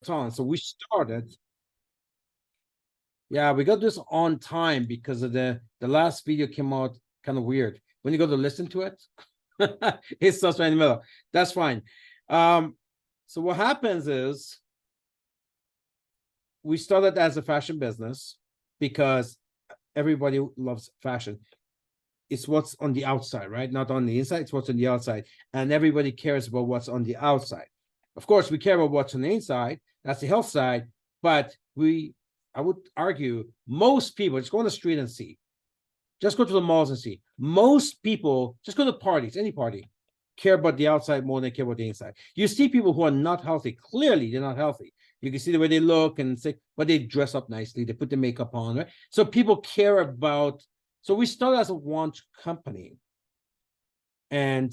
on. So we started. Yeah, we got this on time because of the last video came out kind of weird. When you go to listen to it, it starts right in the middle. That's fine. So what happens is we started as a fashion business because everybody loves fashion. It's what's on the outside, right? Not on the inside, it's what's on the outside. And everybody cares about what's on the outside. Of course, we care about what's on the inside. That's the health side. But I would argue, most people, just go on the street and see. Just go to the malls and see. Most people, just go to parties, any party, care about the outside more than they care about the inside. You see people who are not healthy. Clearly, they're not healthy. You can see the way they look and say, but they dress up nicely. They put the makeup on, right? So people care about. So we started as a want company, and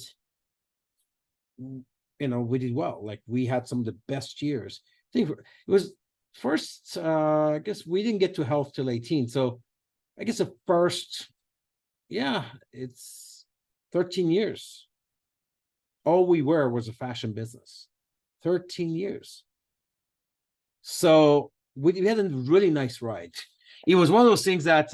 we did well. Like we had some of the best years. I think it was first. I guess we didn't get to health till 18. So I guess the first, yeah, it's 13 years. All we were was a fashion business. 13 years. So we had a really nice ride. It was one of those things that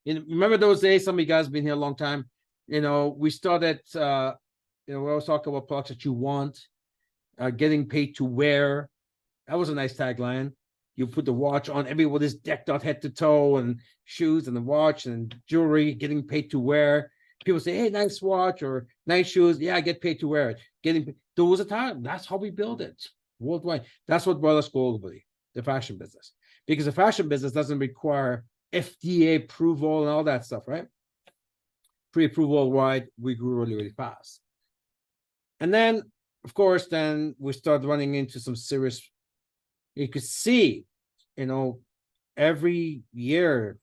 remember those days, some of you guys have been here a long time. We started we always talk about products that you want, getting paid to wear. That was a nice tagline. You put the watch on, everybody's decked out head to toe, and shoes and the watch and jewelry, getting paid to wear. People say, hey, nice watch or nice shoes. Yeah, I get paid to wear it. There was a time. That's how we build it worldwide. That's what brought us globally, the fashion business. Because the fashion business doesn't require FDA approval and all that stuff, right? Pre-approval worldwide, we grew really, really fast. And then, of course, then we started running into some serious, you could see, every year,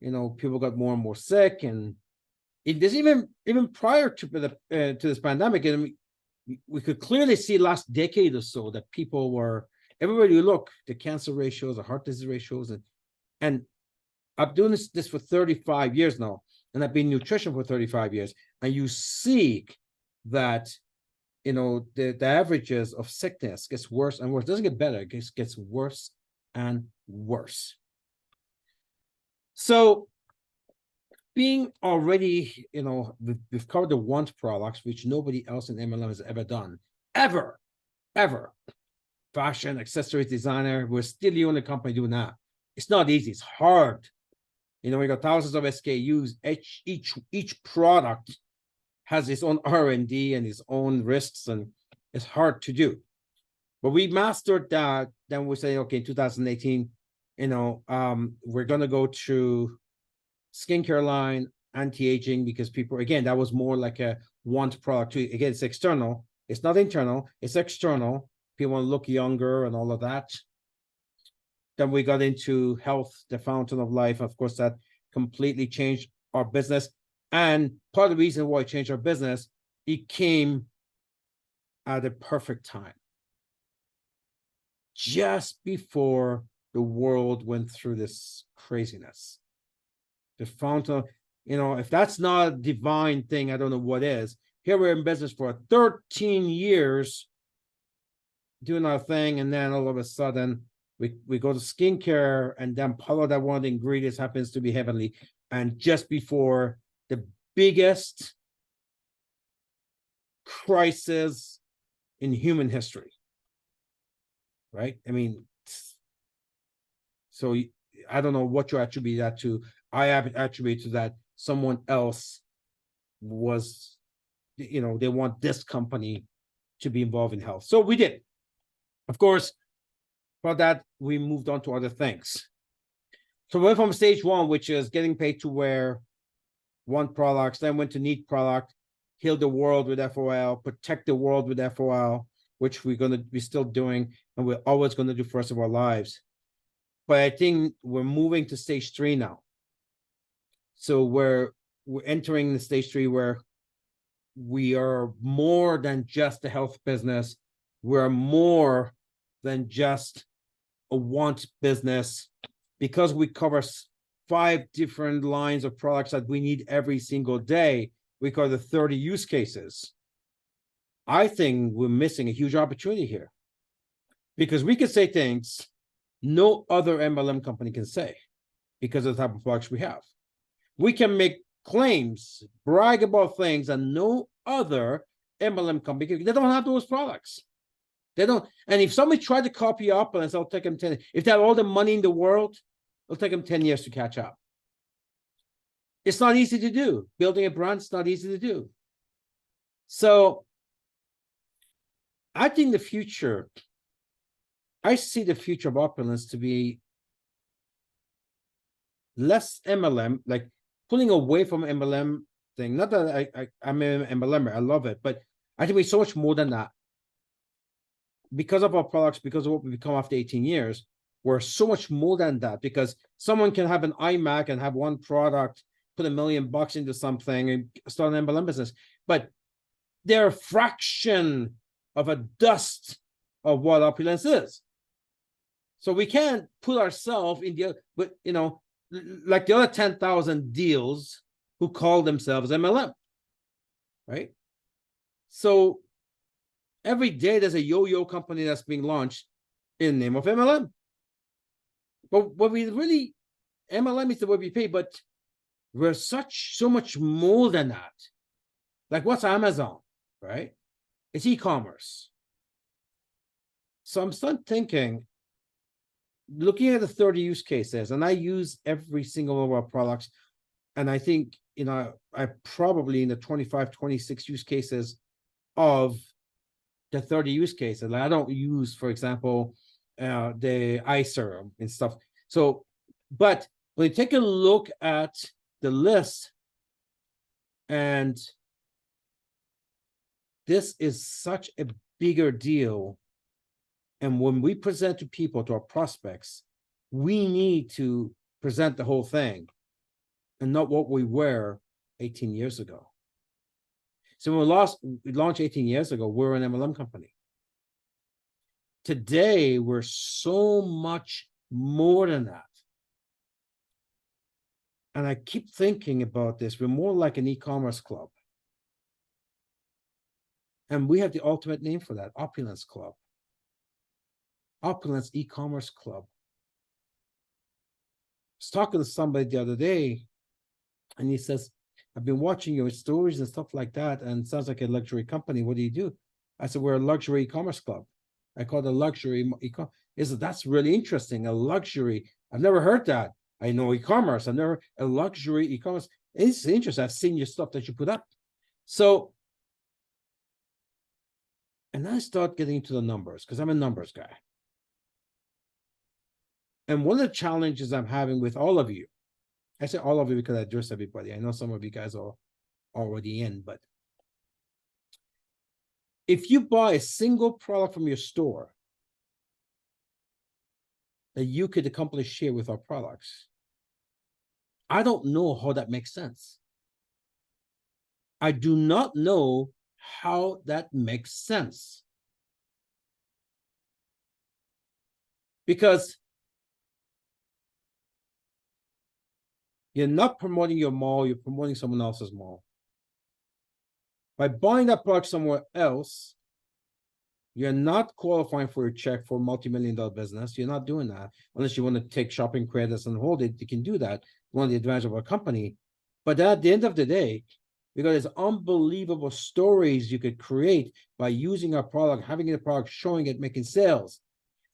people got more and more sick. And there's even prior to this pandemic, and we could clearly see last decade or so that people were, everybody you look, the cancer ratios, the heart disease ratios, and I'm doing this for 35 years now, and I've been in nutrition for 35 years, and you see that the averages of sickness gets worse and worse. It doesn't get better, it gets worse and worse. So being already, we've covered the want products, which nobody else in MLM has ever done. Ever. Fashion, accessories, designer. We're still the only company doing that. It's not easy. It's hard. We got thousands of SKUs. Each product has its own R&D and its own risks, and it's hard to do. But we mastered that. Then we say, okay, in 2018, we're going to go to skincare line, anti-aging, because people, again, that was more like a want product too. Again, it's external. It's not internal. It's external. People want to look younger and all of that. Then we got into health, the fountain of life. Of course, that completely changed our business. And part of the reason why it changed our business, it came at a perfect time. Just before the world went through this craziness. The fountain, if that's not a divine thing, I don't know what is. Here we're in business for 13 years, doing our thing, and then all of a sudden, we go to skincare, and then part of that one of the ingredients happens to be heavenly. And just before the biggest crisis in human history, right? I mean, so I don't know what you attribute that to. I attribute to that someone else was, they want this company to be involved in health. So we did. Of course, for that, we moved on to other things. So we went from stage one, which is getting paid to wear, want products, then went to need product, heal the world with FOL, protect the world with FOL, which we're going to be still doing, and we're always going to do for the rest of our lives. But I think we're moving to stage 3 now. So we're entering the stage 3 where we are more than just a health business. We're more than just a want business, because we cover 5 different lines of products that we need every single day. We cover the 30 use cases. I think we're missing a huge opportunity here. Because we can say things no other MLM company can say because of the type of products we have. We can make claims, brag about things that no other MLM company, they don't have those products. They don't. And if somebody tried to copy up, and it'll take them 10, if they have all the money in the world, it'll take them 10 years to catch up. It's not easy to do. Building a brand is not easy to do. So I think the future, I see the future of opulence to be less MLM, like pulling away from MLM thing. Not that I'm an MLMer, I love it, but I think we're so much more than that. Because of our products, because of what we become after 18 years, we're so much more than that. Because someone can have an iMac and have one product, put $1 million into something and start an MLM business, but they're a fraction of a dust of what opulence is. So we can't put ourselves in the, but you know, like the other 10,000 deals who call themselves MLM, right? So every day there's a yo-yo company that's being launched in the name of MLM. But what we really, MLM is the way we pay, but we're so much more than that. Like what's Amazon, right? It's e-commerce. So I'm starting thinking, looking at the 30 use cases, and I use every single one of our products. And I think, you know, I probably in the 25, 26 use cases of the 30 use cases. Like I don't use, for example, the eye serum and stuff. So, but when you take a look at the list, and this is such a bigger deal. And when we present to people, to our prospects, we need to present the whole thing and not what we were 18 years ago. So when we launched 18 years ago, we're an MLM company. Today, we're so much more than that. And I keep thinking about this. We're more like an e-commerce club. And we have the ultimate name for that, Opulence Club. Opulence e-commerce club. I was talking to somebody the other day, and he says, I've been watching your stories and stuff like that, and it sounds like a luxury company. What do you do? I said, we're a luxury e-commerce club. I call it a luxury e-commerce. He said, that's really interesting, a luxury. I've never heard that. I know e-commerce. I've never, a luxury e-commerce. It's interesting. I've seen your stuff that you put up. So, and I start getting into the numbers, because I'm a numbers guy. And one of the challenges I'm having with all of you, I say all of you because I address everybody. I know some of you guys are already in, but if you buy a single product from your store that you could accomplish here with our products, I don't know how that makes sense. I do not know how that makes sense. Because you're not promoting your mall, you're promoting someone else's mall. By buying that product somewhere else, you're not qualifying for a check for a multi-million-dollar business. You're not doing that unless you want to take shopping credits and hold it. You can do that. One of the advantages of our company. But at the end of the day, because there's unbelievable stories you could create by using our product, having the product, showing it, making sales,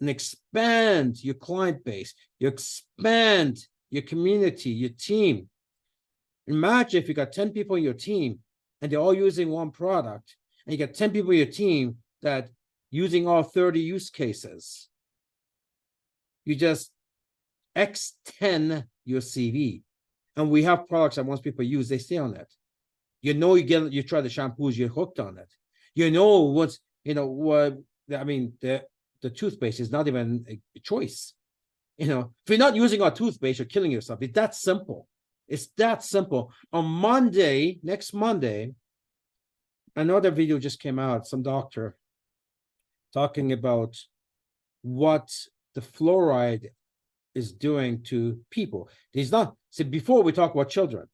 and expand your client base. You expand your community, your team. Imagine if you got 10 people in your team and they're all using one product, and you got 10 people in your team that using all 30 use cases. You just X10 your CV. And we have products that once people use, they stay on it. You know, you try the shampoos, you're hooked on it. You know what's, you know, what, I mean, the toothpaste is not even a choice. You know, if you're not using our toothpaste, you're killing yourself. It's that simple. It's that simple. On Monday, next Monday, another video just came out, some doctor talking about what the fluoride is doing to people. He's not, see, before we talk about children,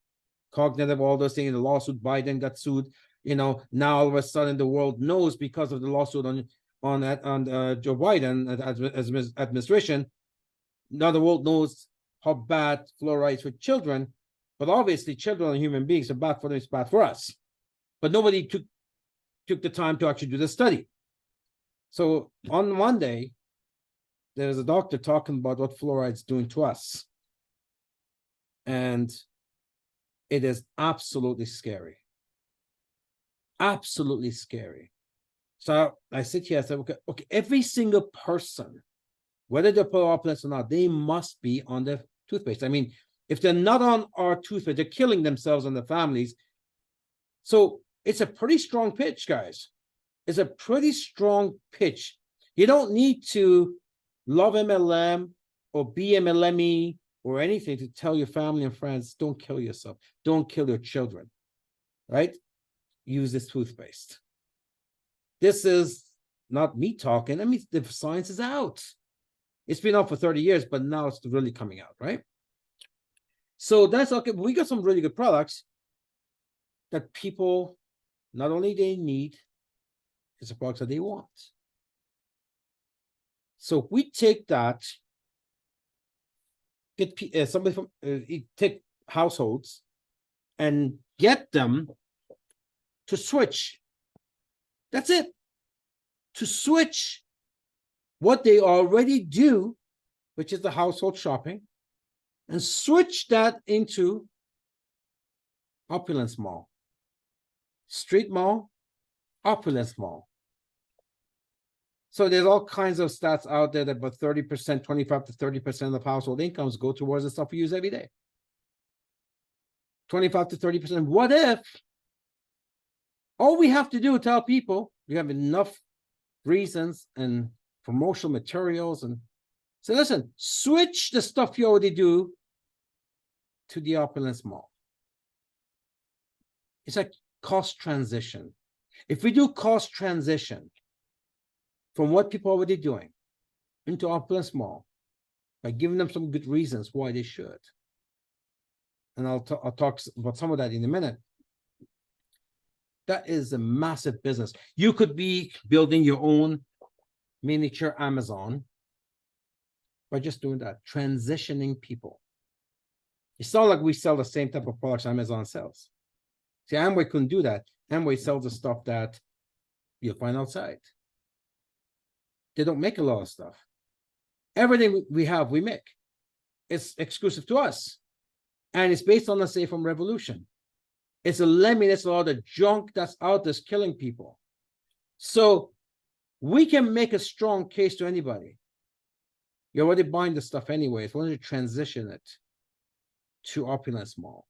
cognitive, all those things, the lawsuit, Biden got sued, you know, now all of a sudden the world knows because of the lawsuit on on that on Joe Biden as administration. Now the world knows how bad fluoride is for children, but obviously children are human beings, so bad for them is bad for us. But nobody took the time to actually do the study. So on Monday, there's a doctor talking about what fluoride is doing to us. And it is absolutely scary. Absolutely scary. So I sit here and say, okay, every single person, whether they're opulence or not, they must be on the toothpaste. I mean, if they're not on our toothpaste, they're killing themselves and their families. So it's a pretty strong pitch, guys. It's a pretty strong pitch. You don't need to love MLM or be MLME or anything to tell your family and friends, don't kill yourself. Don't kill your children, right? Use this toothpaste. This is not me talking. I mean, the science is out. It's been out for 30 years, but now it's really coming out, right? So that's okay. We got some really good products that people not only they need, it's the products that they want. So if we take that, get somebody from take households and get them to switch. That's it. To switch what they already do, which is the household shopping, and switch that into opulence mall, street mall, opulence mall. So there's all kinds of stats out there that about 30%, 25 to 30% of household incomes go towards the stuff we use every day. 25 to 30%. What if all we have to do is tell people we have enough reasons and promotional materials and say, listen, switch the stuff you already do to the opulence mall. It's like cost transition. If we do cost transition from what people are already doing into opulence mall by giving them some good reasons why they should, and I'll talk about some of that in a minute, that is a massive business. You could be building your own miniature Amazon by just doing that, transitioning people. It's not like we sell the same type of products Amazon sells. See, Amway couldn't do that. Amway sells the stuff that you'll find outside. They don't make a lot of stuff. Everything we have, we make. It's exclusive to us. And it's based on the Safe Home Revolution. It's eliminates a lot of the junk that's out there killing people. So we can make a strong case to anybody. You're already buying the stuff anyway. If you want to transition it to opulence mall,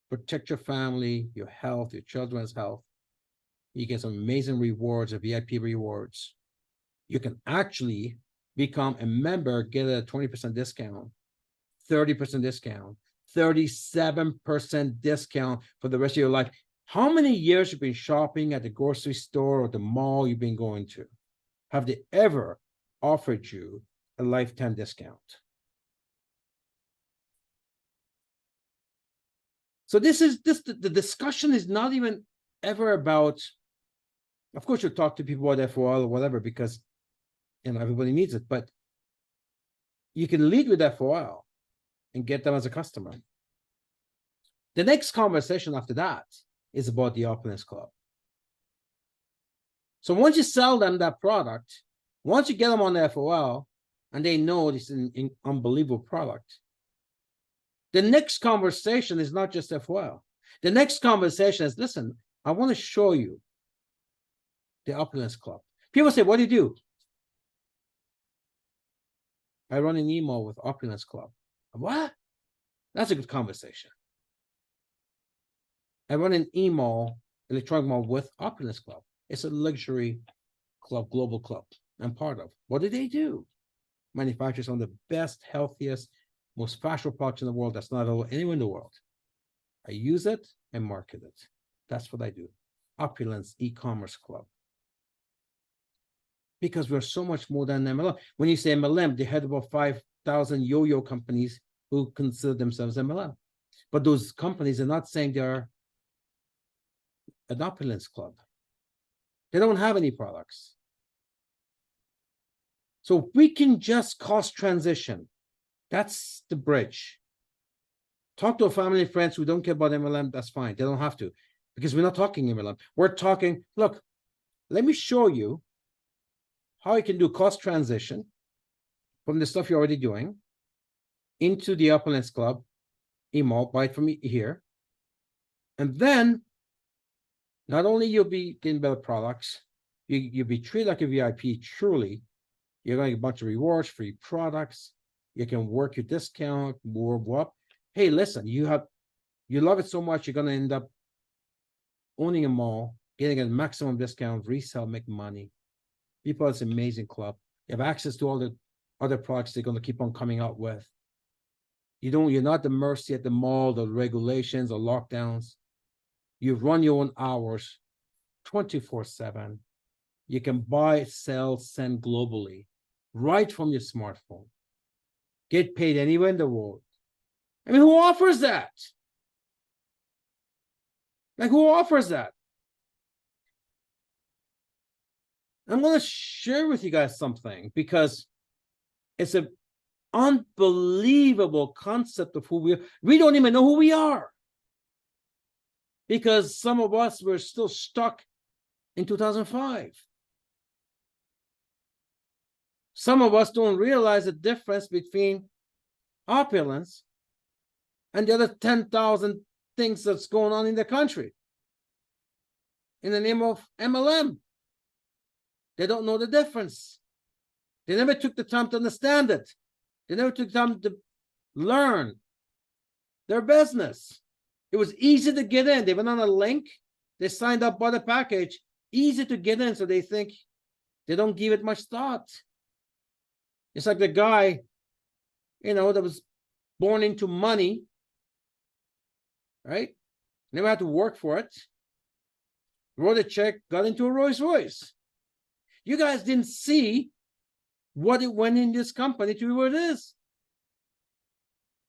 protect your family, your health, your children's health. You get some amazing rewards, VIP rewards. You can actually become a member, get a 20% discount, 30% discount, 37% discount for the rest of your life. How many years you've been shopping at the grocery store or the mall you've been going to? Have they ever offered you a lifetime discount? So the discussion is not even ever about, of course, you'll talk to people about FOL or whatever, because everybody needs it, but you can lead with FOL and get them as a customer. The next conversation after that is about the Opulence Club. So once you sell them that product, once you get them on the FOL and they know this is an unbelievable product, the next conversation is not just FOL. The next conversation is, listen, I want to show you the Opulence Club. People say, what do you do? I run an email with Opulence Club. What? That's a good conversation. I run an electronic mail with Opulence Club. It's a luxury club, global club I'm part of. What do they do? Manufacture some of the best, healthiest, most fashionable products in the world that's not available anywhere in the world. I use it and market it. That's what I do. Opulence e-commerce club. Because we're so much more than MLM. When you say MLM, they had about 5,000 yo-yo companies who consider themselves MLM. But those companies are not saying they're an opulence club. They don't have any products. So we can just cost transition. That's the bridge. Talk to a family and friends who don't care about MLM, that's fine. They don't have to, because we're not talking MLM. We're talking, look, let me show you how you can do cost transition from the stuff you're already doing into the Opulence Club, email, buy it from me here. And then not only you'll be getting better products, you'll be treated like a VIP, truly. You're going to get a bunch of rewards, free products. You can work your discount, more. Hey, listen, you love it so much, you're going to end up owning a mall, getting a maximum discount, resell, make money. People, it's an amazing club. You have access to all the other products they're going to keep on coming out with. You're not at the mercy at the mall, the regulations or lockdowns. You run your own hours 24/7. You can buy, sell, send globally, right from your smartphone. Get paid anywhere in the world. I mean, who offers that? Like, who offers that? I'm going to share with you guys something, because it's an unbelievable concept of who we are. We don't even know who we are, because some of us were still stuck in 2005. Some of us don't realize the difference between opulence and the other 10,000 things that's going on in the country in the name of MLM. They don't know the difference. They never took the time to understand it. They never took time to learn their business. It was easy to get in. They went on a link. They signed up, bought a package. Easy to get in, so they think they don't give it much thought. It's like the guy, that was born into money, right? Never had to work for it. Wrote a check, got into a Rolls Royce. You guys didn't see what it went in this company to be what it is.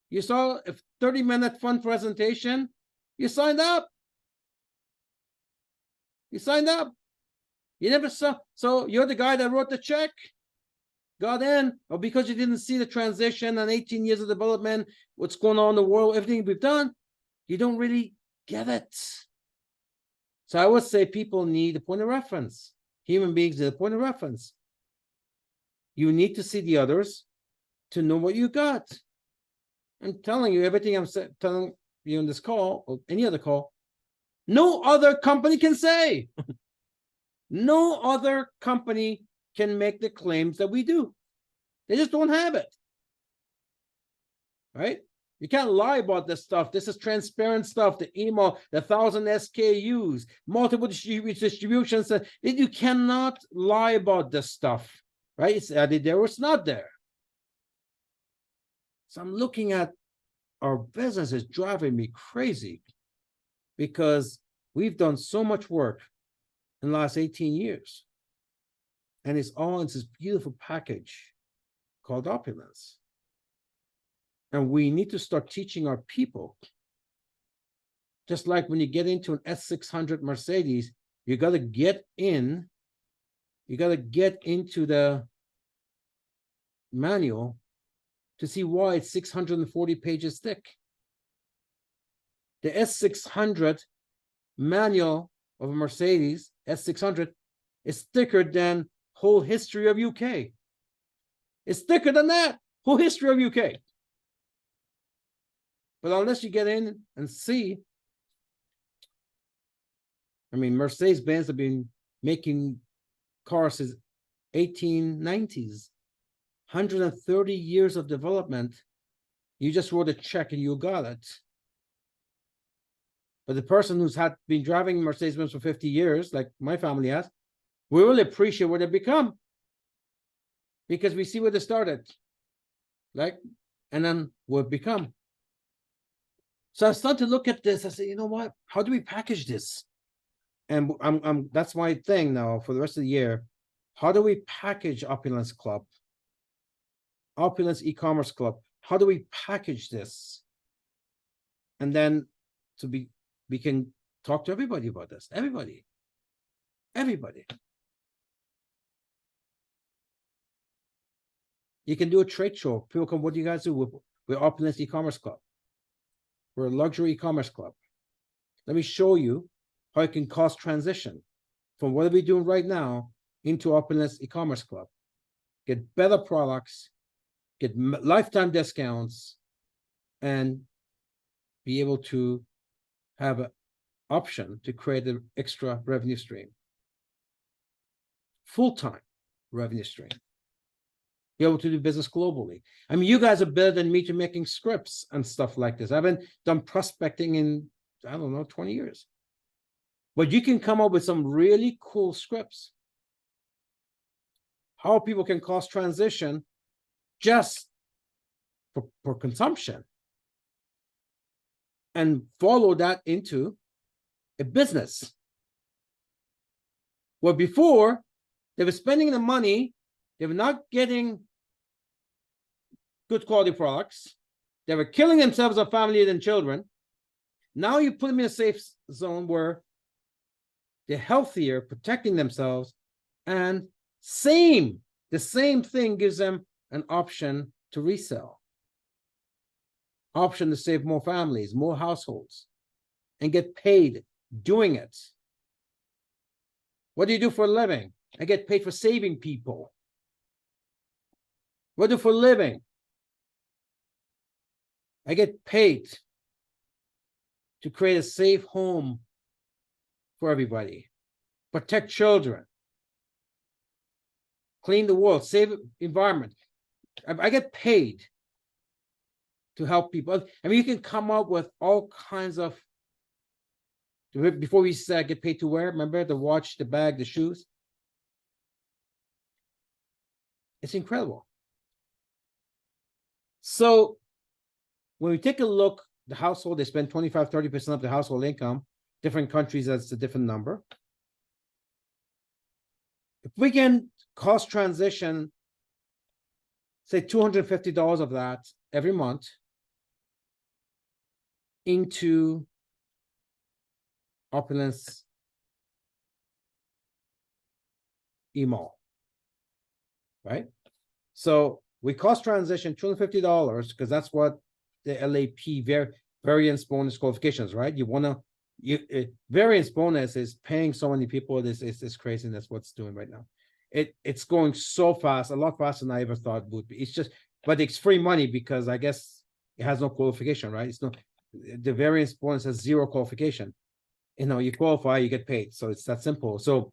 You saw a 30-minute fun presentation. You signed up. You signed up. You never saw. So you're the guy that wrote the check, got in, or because you didn't see the transition and 18 years of development, what's going on in the world, everything we've done, you don't really get it. So I would say people need a point of reference. Human beings need a point of reference. You need to see the others to know what you got. I'm telling you, everything I'm telling you in this call or any other call, no other company can say. No other company can make the claims that we do. They just don't have it. Right? You can't lie about this stuff. This is transparent stuff. The email, the 1,000 SKUs, multiple distributions. You cannot lie about this stuff. Right? It's added there or it's not there. So I'm looking at our business is driving me crazy, because we've done so much work in the last 18 years. And it's all in this beautiful package called opulence. And we need to start teaching our people. Just like when you get into an S600 Mercedes, you got to get in, you got to get into the manual to see why it's 640 pages thick. The S600 manual of a Mercedes, S600, is thicker than whole history of UK. It's thicker than that, whole history of UK. But unless you get in and see, I mean, Mercedes-Benz have been making cars since 1890s, 130 years of development. You just wrote a check and you got it. But the person who's been driving Mercedes-Benz for 50 years, like my family has, we really appreciate what they've become, because we see where they started, like, and then what become. So I started to look at this. I said, you know what? How do we package this? And that's my thing now for the rest of the year. How do we package Opulence Club, Opulence e-commerce club? How do we package this? And then we can talk to everybody about this. Everybody. You can do a trade show. People come, what do you guys do? We're Opulence E-commerce Club. We're a luxury e-commerce club. Let me show you how you can cost transition from what are we doing right now into Opulence e-commerce club. Get better products, get lifetime discounts, and be able to have an option to create an extra revenue stream. Full-time revenue stream. Be able to do business globally. I mean, you guys are better than me to making scripts and stuff like this. I haven't done prospecting in, I don't know, 20 years. But you can come up with some really cool scripts. How people can cost transition just for consumption. And follow that into a business. Well, before, they were spending the money, they were not getting good quality products. They were killing themselves or families and children. Now you put them in a safe zone where they're healthier, protecting themselves, and the same thing gives them an option to resell. Option to save more families, more households, and get paid doing it. What do you do for a living? I get paid for saving people. What do I do for a living? I get paid to create a safe home for everybody, protect children, clean the world, save the environment. I get paid to help people. I mean, you can come up with all kinds of, before we said get paid to wear, remember the watch, the bag, the shoes? It's incredible. So when we take a look, the household, they spend 25, 30% of the household income. Different countries, that's a different number. If we can cost transition, say $250 of that every month into Opulence email, right? So we cost transition $250 because that's what the LAP variance bonus qualifications, right? You want to, variance bonus is paying so many people. This is crazy. And that's what's doing right now. It's going so fast, a lot faster than I ever thought it would be. It's just, but it's free money because I guess it has no qualification, right? It's no, the variance bonus has zero qualification. You know, you qualify, you get paid. So it's that simple. So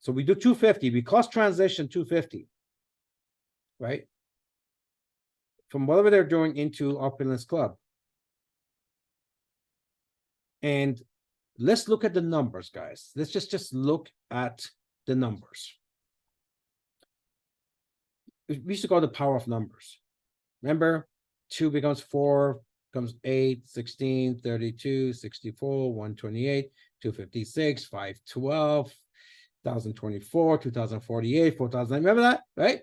we do 250, we cost transition 250, right? From whatever they're doing into Opulence Club. And let's look at the numbers, guys. Let's just look at the numbers. We used to call the power of numbers. Remember, 2 becomes 4, becomes 8, 16, 32, 64, 128, 256, 512, 1024, 2048, 4000. Remember that, right?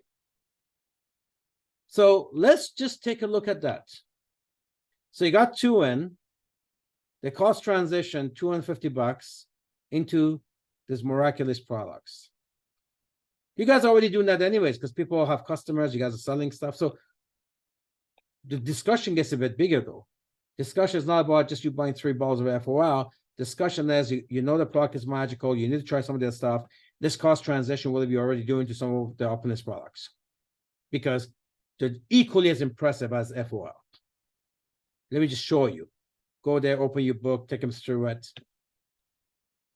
So let's just take a look at that. So you got 2 in, the cost transition $250 into these miraculous products. You guys are already doing that anyways, because people have customers, you guys are selling stuff. So the discussion gets a bit bigger though. Discussion is not about just you buying 3 balls of FOL. Discussion is you know the product is magical, you need to try some of that stuff. This cost transition, what are you already doing to some of the Opulence products? Because they're equally as impressive as FOL. Let me just show you. Go there, open your book, take them through it,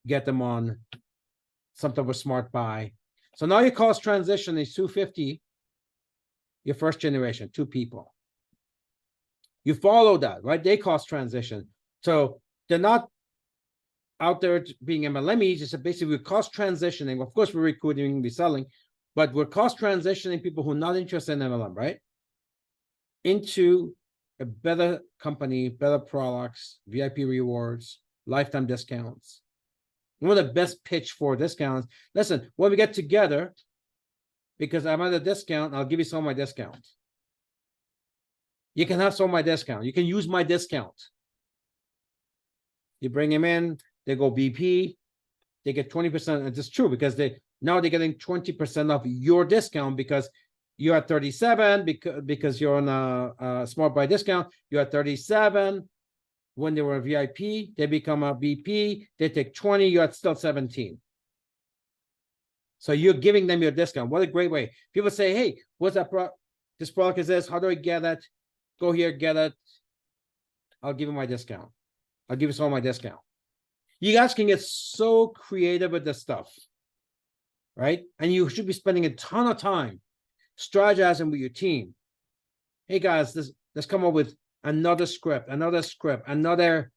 get them on some type of smart buy. So now your cost transition is 250, your first generation, 2 people. You follow that, right? They cost transition. So they're not out there being MLMEs, it's basically we're cost transitioning. Of course, we're recruiting, we're selling, but we're cost transitioning people who are not interested in MLM, right? Into a better company, better products, VIP rewards, lifetime discounts. One of the best pitch for discounts. Listen, when we get together, because I'm at a discount, I'll give you some of my discount. You can have some of my discount. You can use my discount. You bring them in, they go BP, they get 20%. And it's true because now they're getting 20% of your discount because you're at 37 because you're on a smart buy discount. You're at 37. When they were a VIP, they become a VP. They take 20. You're at still 17. So you're giving them your discount. What a great way. People say, hey, what's that this product is this? How do I get it? Go here, get it. I'll give you my discount. I'll give you some of my discount. You guys can get so creative with this stuff, right? And you should be spending a ton of time strategizing with your team. Hey guys, let's come up with another script, another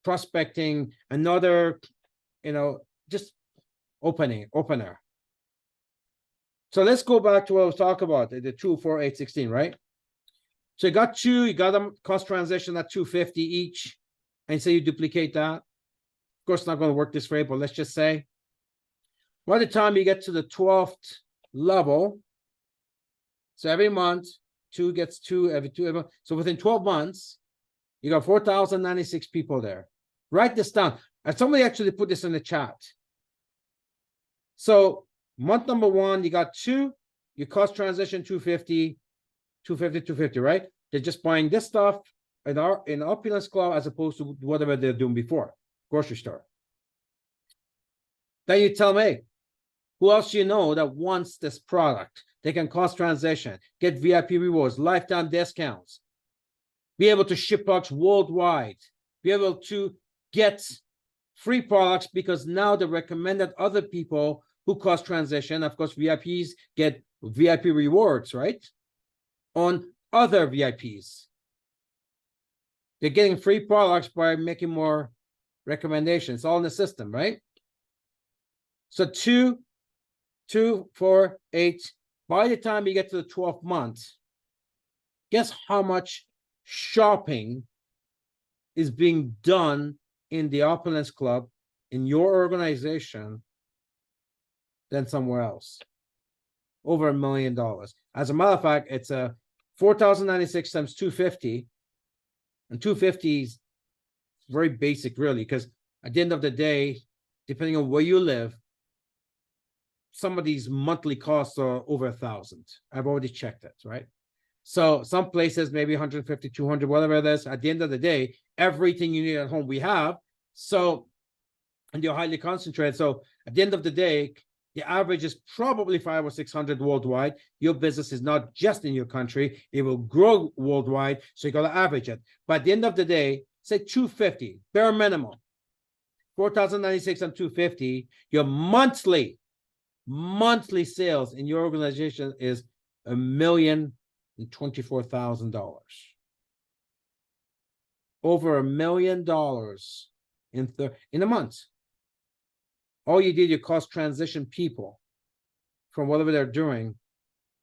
prospecting, another, just opener. So let's go back to what I was talking about, the 2, 4, 8, 16, right? So you got them cost transition at 250 each, and say you duplicate that. Of course, it's not going to work this way, but let's just say by the time you get to the 12th level, so every month, 2 gets 2, every 2, so within 12 months, you got 4,096 people there. Write this down. And somebody actually put this in the chat. So month number 1, you got 2, your cost transition 250, 250, right? They're just buying this stuff in Opulence Club as opposed to whatever they're doing before, grocery store. Then you tell me, who else you know that wants this product? They can cost transition, get VIP rewards, lifetime discounts, be able to ship products worldwide, be able to get free products because now they recommended other people who cost transition. Of course, VIPs get VIP rewards, right? On other VIPs. They're getting free products by making more recommendations, all in the system, right? So 2, 4, 8. By the time you get to the 12th month, guess how much shopping is being done in the Opulence Club in your organization than somewhere else? Over $1 million. As a matter of fact, it's a 4,096 times 250, and 250 is very basic, really, because at the end of the day, depending on where you live, some of these monthly costs are over 1,000. I've already checked it, right? So some places maybe 150, 200, whatever it is. At the end of the day, everything you need at home we have. So, and you're highly concentrated. So at the end of the day, the average is probably 500 or 600 worldwide. Your business is not just in your country. It will grow worldwide. So you got to average it. But at the end of the day, say 250, bare minimum. 4,096 and 250, your monthly sales in your organization is $1,024,000. Over $1 million in a month. All you did, you cost transition people from whatever they're doing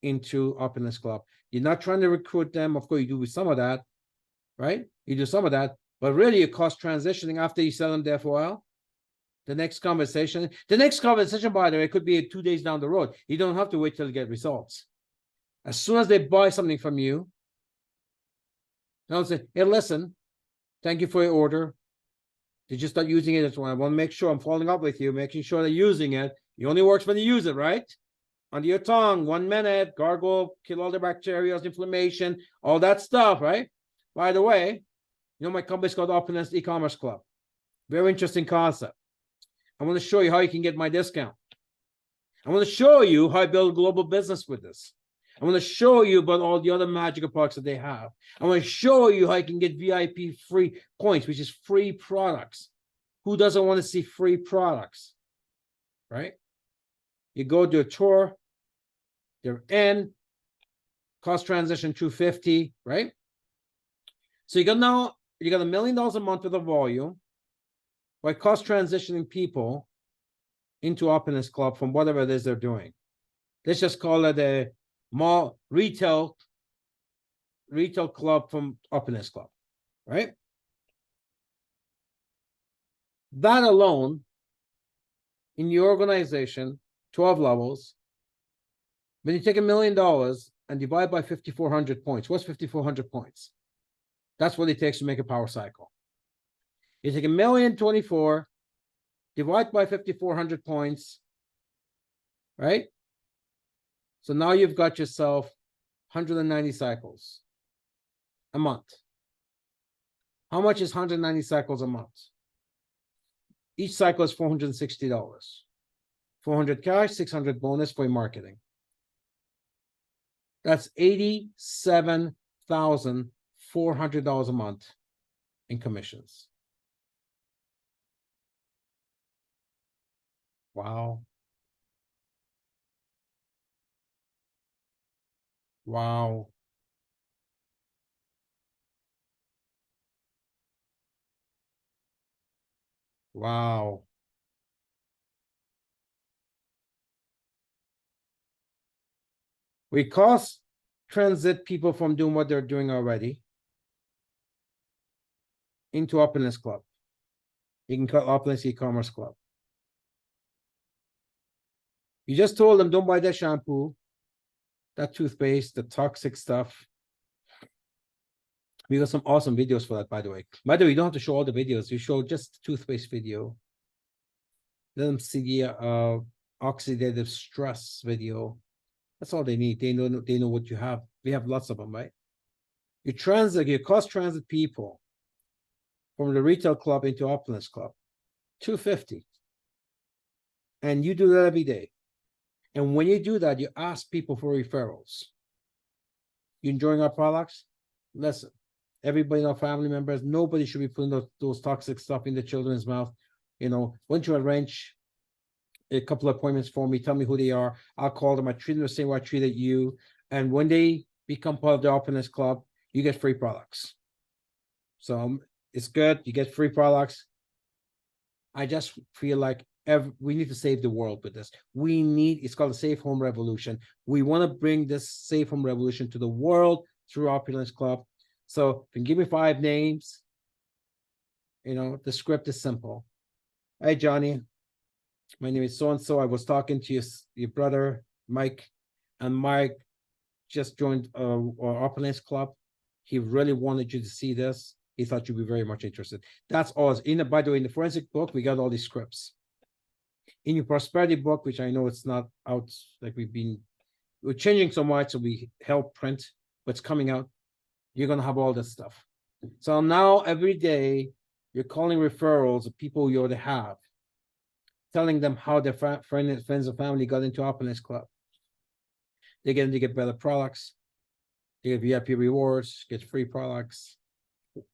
into Opulence Club. You're not trying to recruit them. Of course, you do some of that, right? You do some of that, but really you cost transitioning after you sell them there for a while. The next conversation, by the way, could be 2 days down the road. You don't have to wait till you get results. As soon as they buy something from you, they'll say, hey, listen, thank you for your order. Did you start using it? That's why I want to make sure I'm following up with you, making sure they're using it. It only works when you use it, right? Under your tongue, 1 minute, gargle, kill all the bacteria, inflammation, all that stuff, right? By the way, my company's called Opulence E-Commerce Club. Very interesting concept. I want to show you how you can get my discount. I want to show you how I build a global business with this. I want to show you about all the other magical products that they have. I want to show you how you can get VIP free points, which is free products. Who doesn't want to see free products, right? You go do a tour, they're in, cost transition 250, right? So you got $1 million a month with a volume by cost transitioning people into Opulence Club from whatever it is they're doing. Let's just call it a mall retail club from Opulence Club, right? That alone in your organization, 12 levels, when you take $1 million and divide by 5,400 points, what's 5,400 points? That's what it takes to make a power cycle. You take $1,024,000, divide by 5,400 points, right? So now you've got yourself 190 cycles a month. How much is 190 cycles a month? Each cycle is $460. 400 cash, 600 bonus for your marketing. That's $87,400 a month in commissions. Wow. Wow. Wow. We cost transit people from doing what they're doing already into Opulence Club. You can call Opulence E-commerce Club. You just told them don't buy that shampoo, that toothpaste, the toxic stuff. We got some awesome videos for that, by the way. By the way, you don't have to show all the videos. You show just the toothpaste video. Let them see the oxidative stress video. That's all they need. They know what you have. We have lots of them, right? You cost transit people from the retail club into Opulence Club, $250. And you do that every day. And when you do that, you ask people for referrals. You enjoying our products? Listen, everybody, our family members, nobody should be putting those toxic stuff in the children's mouth. You know, once you arrange a couple of appointments for me, tell me who they are. I'll call them. I treat them the same way I treated you. And when they become part of the Opulence Club, you get free products. So it's good. You get free products. I just feel like we need to save the world with this. It's called a safe home revolution. We want to bring this safe home revolution to the world through Opulence Club. So if you can give me 5 names, you know, the script is simple. Hey, Johnny, my name is so-and-so. I was talking to your brother, Mike, and Mike just joined our Opulence Club. He really wanted you to see this. He thought you'd be very much interested. That's all. By the way, in the forensic book, we got all these scripts. In your prosperity book, which I know it's not out, like we're changing so much, so we help print what's coming out. You're going to have all this stuff. So now every day you're calling referrals of people you already have, telling them how their friends and family got into Opulence Club. They get better products. They get VIP rewards, get free products.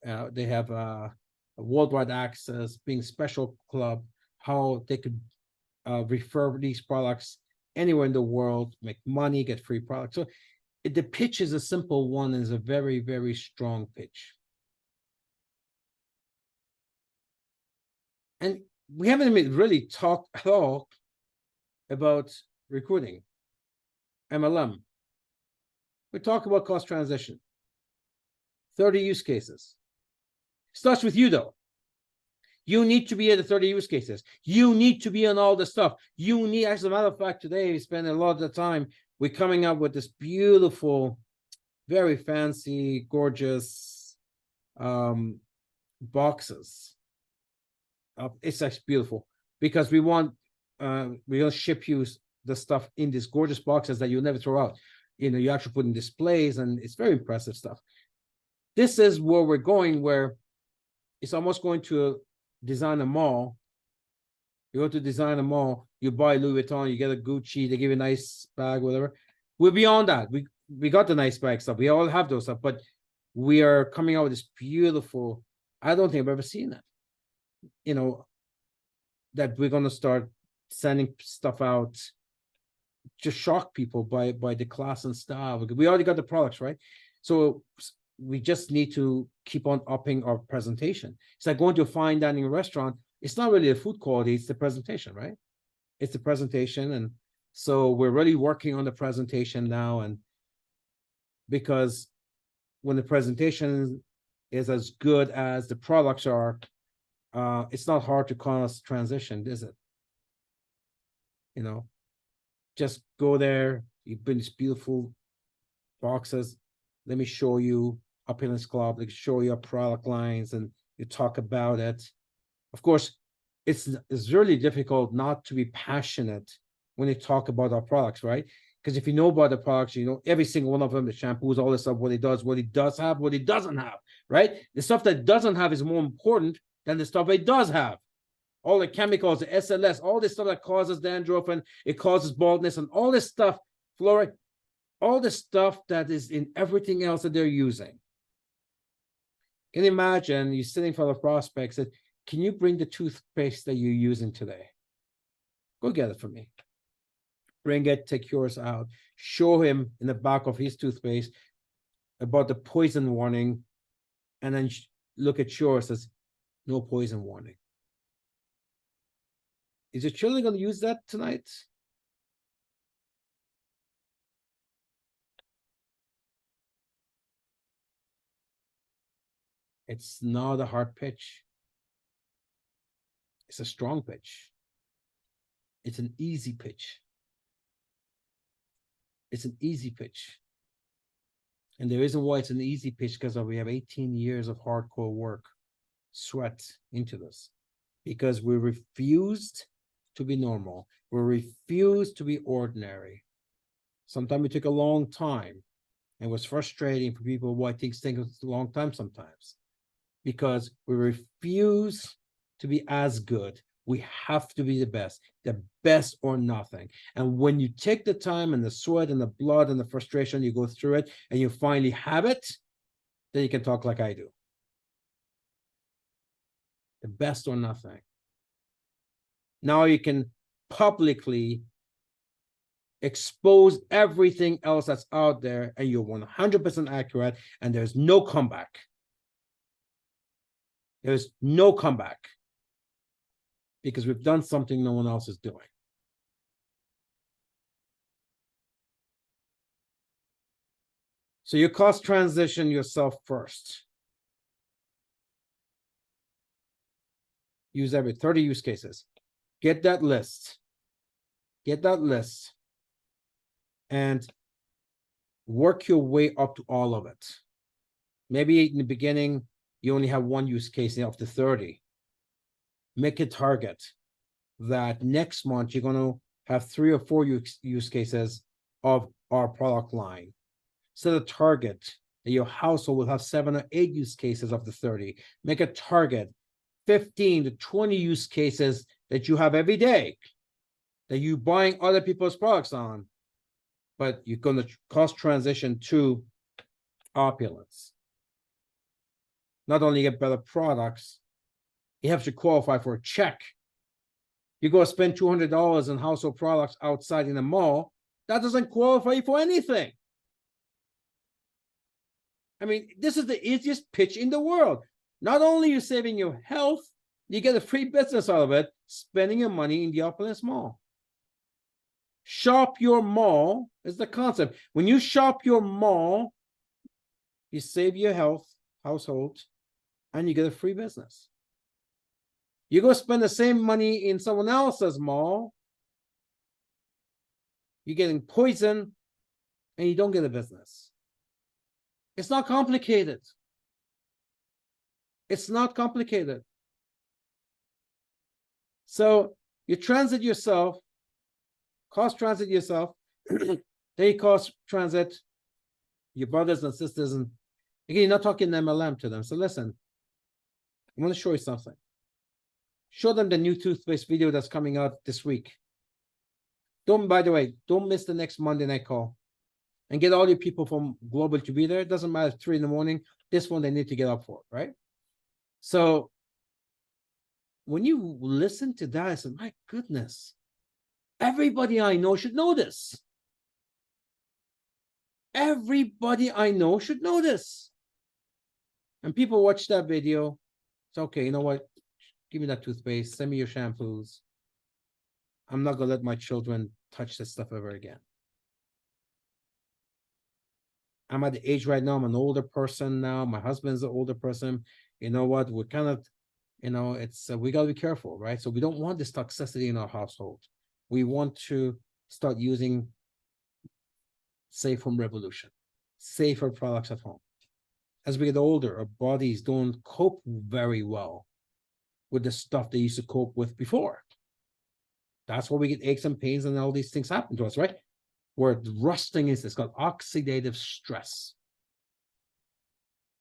They have a worldwide access, being special club, how they could refer these products anywhere in the world, make money, get free products. So the pitch is a simple one and is a very, very strong pitch. And we haven't really talked at all about recruiting, MLM. We talk about cost transition, 30 use cases. Starts with you, though. You need to be at the 30 use cases. You need to be on all the stuff. You need, as a matter of fact, today we spend a lot of the time, we're coming up with this beautiful, very fancy, gorgeous boxes. It's actually beautiful because we're going to ship you the stuff in these gorgeous boxes that you'll never throw out. You know, you actually put in displays, and it's very impressive stuff. This is where we're going, where it's almost going to design a mall. You go to design a mall, you buy Louis Vuitton, you get a Gucci, they give you a nice bag, whatever. We're beyond that. We got the nice bag stuff. We all have those stuff, but we are coming out with this beautiful, I don't think I've ever seen that. You know, that we're going to start sending stuff out, just shock people by the class and style. We already got the products, right? So we just need to keep on upping our presentation. It's like going to a fine dining restaurant. It's not really the food quality, it's the presentation, right? It's the presentation. And so we're really working on the presentation now. And because when the presentation is as good as the products are, it's not hard to cause transition, is it? You know, just go there, you bring these beautiful boxes. Let me show you Opulence Club, like show you our product lines, and you talk about it. Of course, it's really difficult not to be passionate when you talk about our products, right? Because if you know about the products, you know every single one of them, the shampoos, all this stuff, what it does have, what it doesn't have, right? The stuff that doesn't have is more important than the stuff it does have. All the chemicals, the SLS, all this stuff that causes dandruff and it causes baldness and all this stuff, fluoride, all the stuff that is in everything else that they're using. Can you imagine you sitting for the prospect said, can you bring the toothpaste that you're using today? Go get it for me. Bring it, take yours out. Show him in the back of his toothpaste about the poison warning, and then look at yours, says no poison warning. Is your children going to use that tonight? It's not a hard pitch. It's a strong pitch. It's an easy pitch. It's an easy pitch. And the reason why it's an easy pitch because we have 18 years of hardcore work, sweat into this. Because we refused to be normal. We refused to be ordinary. Sometimes it took a long time. It was frustrating for people why things take a long time sometimes. Because we refuse to be as good. We have to be the best or nothing. And when you take the time and the sweat and the blood and the frustration, you go through it and you finally have it, then you can talk like I do. The best or nothing. Now you can publicly expose everything else that's out there and you're 100% accurate and there's no comeback. There's no comeback. Because we've done something no one else is doing. So you cost transition yourself first. Use every 30 use cases. Get that list. Get that list. And work your way up to all of it. Maybe in the beginning, you only have one use case of the 30. Make a target that next month you're going to have 3 or 4 use cases of our product line. Set a target that your household will have 7 or 8 use cases of the 30. Make a target 15 to 20 use cases that you have every day that you're buying other people's products on, but you're going to cost transition to opulence. Not only get better products, you have to qualify for a check. You go spend $200 on household products outside in a mall, that doesn't qualify you for anything. I mean, this is the easiest pitch in the world. Not only are you saving your health, you get a free business out of it, spending your money in the opulence mall. Shop your mall is the concept. When you shop your mall, you save your health, household, and you get a free business. You go spend the same money in someone else's mall, you're getting poison, and you don't get a business. It's not complicated. It's not complicated. So you transit yourself, cost transit yourself, they cost transit your brothers and sisters, and again, you're not talking MLM to them. So listen, I want to show you something. Show them the new toothpaste video that's coming out this week. By the way, don't miss the next Monday night call. And get all your people from Global to be there. It doesn't matter, 3 in the morning. This one they need to get up for, right? So when you listen to that, I said, my goodness, everybody I know should know this. Everybody I know should know this. And people watch that video. It's okay, you know what? Give me that toothpaste. Send me your shampoos. I'm not going to let my children touch this stuff ever again. I'm at the age right now, I'm an older person now. My husband's an older person. You know what? We're kind of, you know, it's, we got to be careful, right? So we don't want this toxicity in our household. We want to start using safe home revolution, safer products at home. As we get older, our bodies don't cope very well with the stuff they used to cope with before. That's why we get aches and pains and all these things happen to us, right? where rusting is. It's called oxidative stress.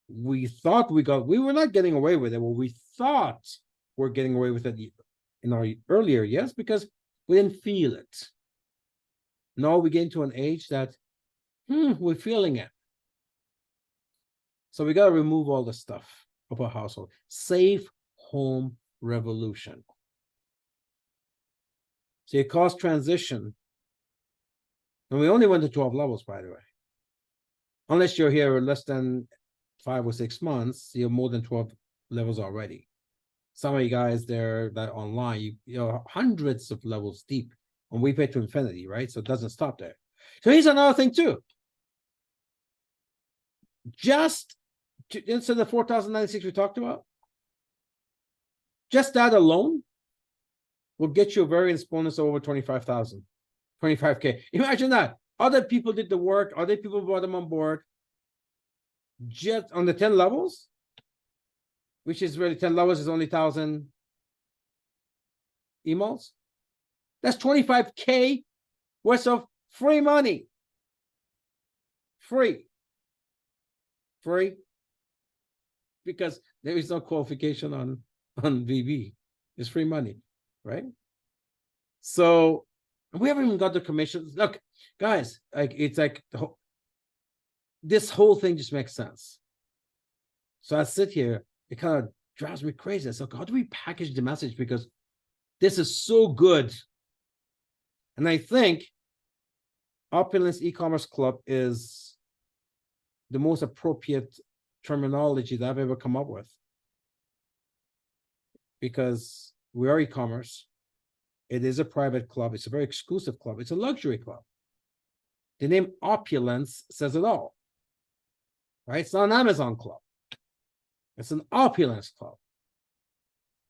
We thought we were not getting away with it. Well, we thought we're getting away with it in our earlier years because we didn't feel it. Now we get into an age that we're feeling it. So we got to remove all the stuff of our household. Safe home revolution. So it caused transition. And we only went to 12 levels, by the way. Unless you're here less than 5 or 6 months, you're more than 12 levels already. Some of you guys there that online, you're hundreds of levels deep. And we pay to infinity, right? So it doesn't stop there. So here's another thing too. Just into the 4,096 we talked about, just that alone will get you a variance bonus of over 25,000, 25K. Imagine that. Other people did the work. Other people brought them on board. Just on the 10 levels, which is really 10 levels is only 1,000 emails. That's 25K worth of free money. Free. Because there is no qualification on VB. It's free money, right? So we haven't even got the commissions. Look, guys, like it's like this whole thing just makes sense. So I sit here, it kind of drives me crazy. So how do we package the message? Because this is so good. And I think Opulence E-commerce Club is the most appropriate terminology that I've ever come up with. Because we are e-commerce. It is a private club. It's a very exclusive club. It's a luxury club. The name Opulence says it all. Right? It's not an Amazon club. It's an Opulence club.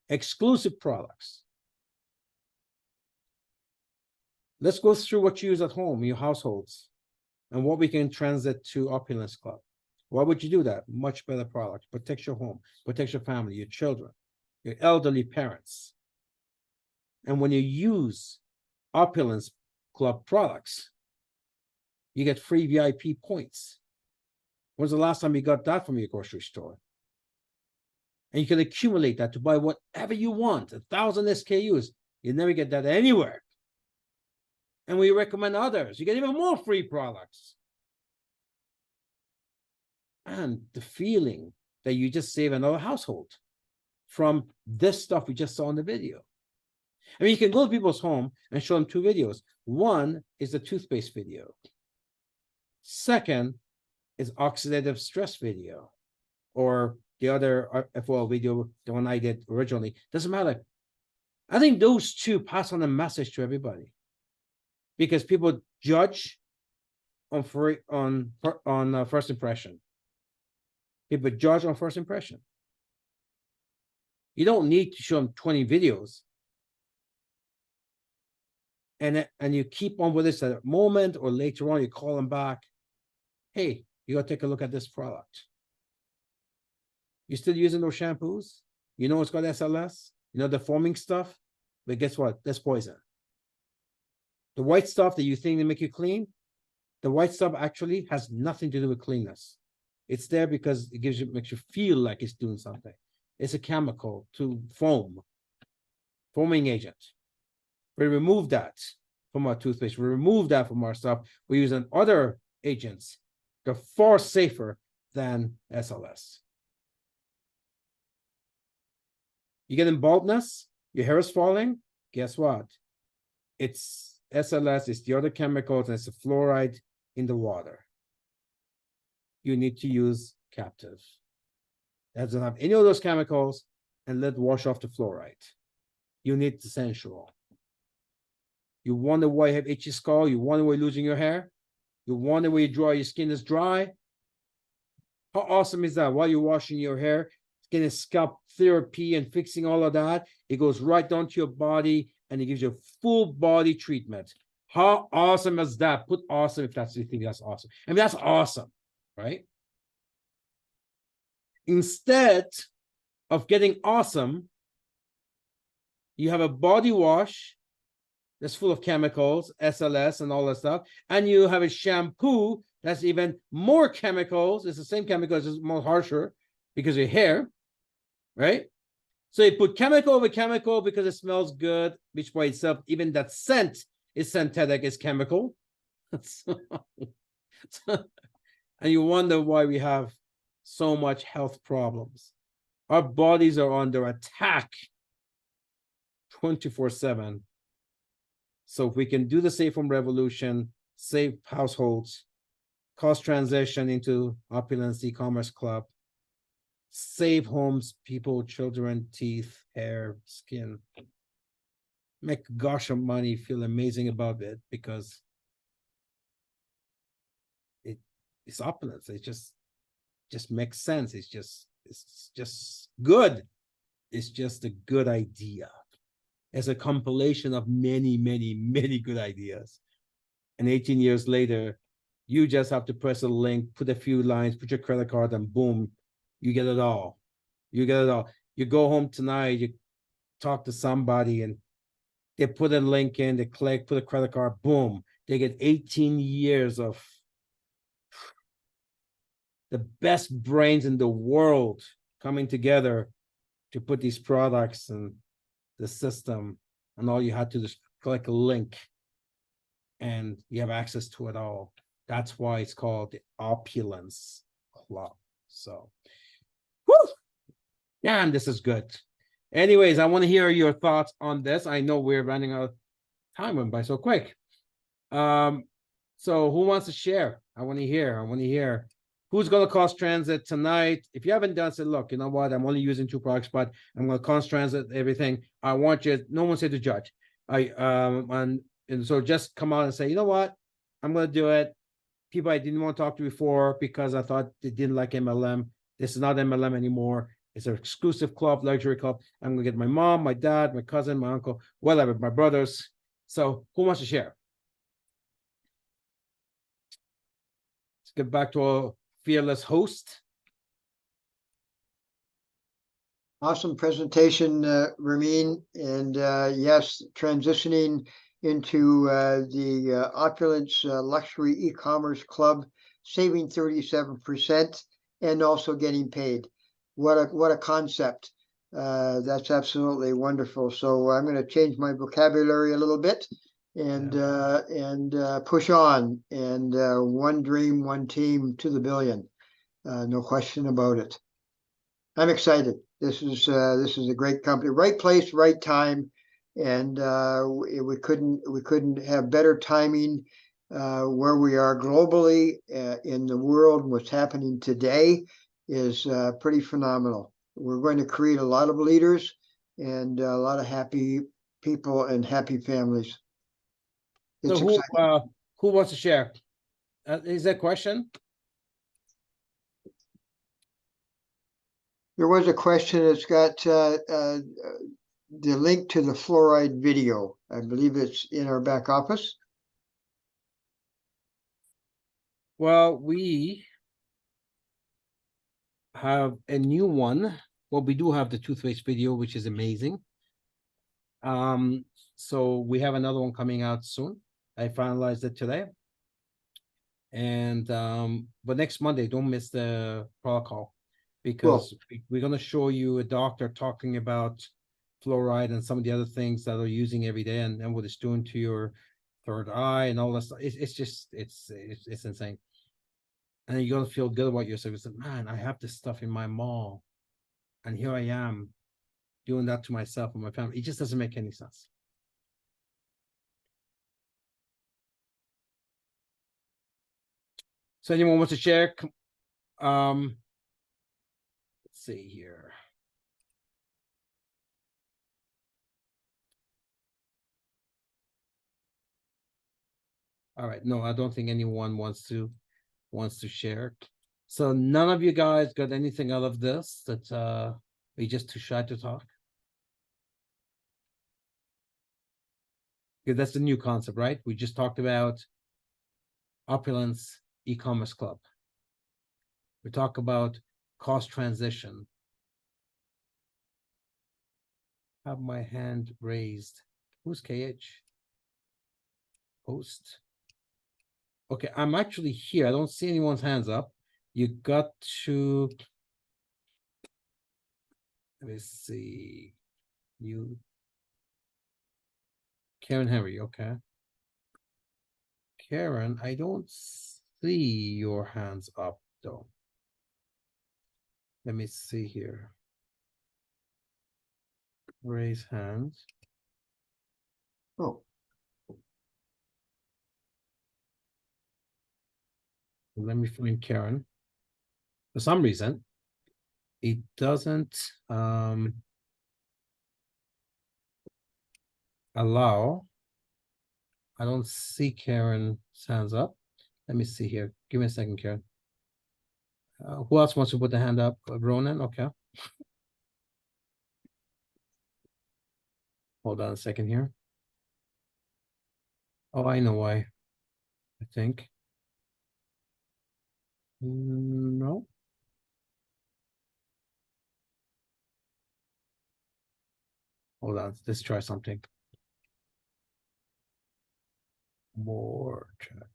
Exclusive products. Let's go through what you use at home, your households, and what we can transit to Opulence Club. Why would you do that? Much better product. Protects your home, protects your family, your children, your elderly parents. And when you use Opulence Club products, you get free VIP points. When's the last time you got that from your grocery store? And you can accumulate that to buy whatever you want, 1,000 SKUs. You never get that anywhere. And we recommend others. You get even more free products. And the feeling that you just save another household from this stuff we just saw in the video. I mean, you can go to people's home and show them 2 videos. One is the toothpaste video. Second is oxidative stress video, or the other FOL video, the one I did originally. Doesn't matter. I think those 2 pass on a message to everybody, because people judge on first impression. People judge on first impression. You don't need to show them 20 videos. And you keep on with this at a moment, or later on you call them back. Hey, you got to take a look at this product. You still using those shampoos? You know it's got SLS? You know the foaming stuff? But guess what? That's poison. The white stuff that you think they make you clean, the white stuff actually has nothing to do with cleanness. It's there because it makes you feel like it's doing something. It's a chemical to foaming agent. We remove that from our toothpaste. We remove that from our stuff. We're using other agents. They're far safer than SLS. You getting baldness? Your hair is falling? Guess what? It's SLS, it's the other chemicals, and it's the fluoride in the water. You need to use captive. That doesn't have any of those chemicals, and let wash off the fluoride. You need the sensual. You wonder why you have itchy skull. You wonder why you're losing your hair. You wonder why your skin is dry. How awesome is that? While you're washing your hair, getting scalp therapy and fixing all of that, it goes right down to your body and it gives you a full body treatment. How awesome is that? Put awesome if that's you think that's awesome. I mean, that's awesome, right? Instead of getting awesome, you have a body wash that's full of chemicals, SLS and all that stuff. And you have a shampoo that's even more chemicals. It's the same chemicals, it's more harsher because of your hair, right? So you put chemical over chemical because it smells good, which by itself, even that scent is synthetic, is chemical. And you wonder why we have so much health problems. Our bodies are under attack 24/7. So if we can do the safe home revolution, save households, cause transition into opulence e-commerce club, save homes, people, children, teeth, hair, skin, make gosh of money, feel amazing about it because it's opulence. It just makes sense. It's just good. It's just a good idea. It's a compilation of many, many, many good ideas. And 18 years later, you just have to press a link, put a few lines, put your credit card, and boom, you get it all. You get it all. You go home tonight, you talk to somebody, and they put a link in, they click, put a credit card, boom, they get 18 years of the best brains in the world coming together to put these products in the system. And all you had to do is click a link and you have access to it all. That's why it's called the Opulence Club. So, whoo! Yeah, and this is good. Anyways, I want to hear your thoughts on this. I know we're running out of time, went by so quick. So who wants to share? I want to hear. Who's going to cost transit tonight? If you haven't done, say, look, you know what? I'm only using 2 products, but I'm going to cost transit everything. I want you. No one's here to judge. And so just come out and say, you know what? I'm going to do it. People I didn't want to talk to before because I thought they didn't like MLM. This is not MLM anymore. It's an exclusive club, luxury club. I'm going to get my mom, my dad, my cousin, my uncle, whatever, my brothers. So who wants to share? Let's get back to our fearless host. Awesome presentation, Ramin. And yes, transitioning into the Opulence Luxury E-commerce Club, saving 37% and also getting paid. What a concept. That's absolutely wonderful. So I'm going to change my vocabulary a little bit and push on. And one dream, one team to the billion. No question about it. I'm excited. This is a great company, right place, right time, and we couldn't have better timing where we are globally in the world. What's happening today is pretty phenomenal. We're going to create a lot of leaders and a lot of happy people and happy families. It's so who wants to share? Is that a question? There was a question that's got the link to the fluoride video. I believe it's in our back office. Well, we have a new one. Well, we do have the toothpaste video, which is amazing. So we have another one coming out soon. I finalized it today. And but next Monday, don't miss the protocol because we're going to show you a doctor talking about fluoride and some of the other things that are using every day and what it's doing to your third eye and all that stuff. It's just it's insane. And you're gonna feel good about yourself. It's like, man, I have this stuff in my mall, and here I am doing that to myself and my family. It just doesn't make any sense. So anyone wants to share? Let's see here. All right, no, I don't think anyone wants to share. So none of you guys got anything out of this that we just too shy to talk? Because that's the new concept, right? We just talked about Opulence e-commerce club. We talk about cost transition. Have my hand raised. Who's KH? Host. Okay, I'm actually here. I don't see anyone's hands up. You got to. Let me see. You. Karen Henry, okay. Karen, I don't see your hands up though. Let me see here. Raise hands. Oh, Let me find Karen. For some reason, it doesn't allow. I don't see Karen's hands up. Let me see here. Give me a second, Karen. Who else wants to put the hand up? Ronan, okay. Hold on a second here. Oh, I know why. I think. No. Hold on. Let's try something. More chat.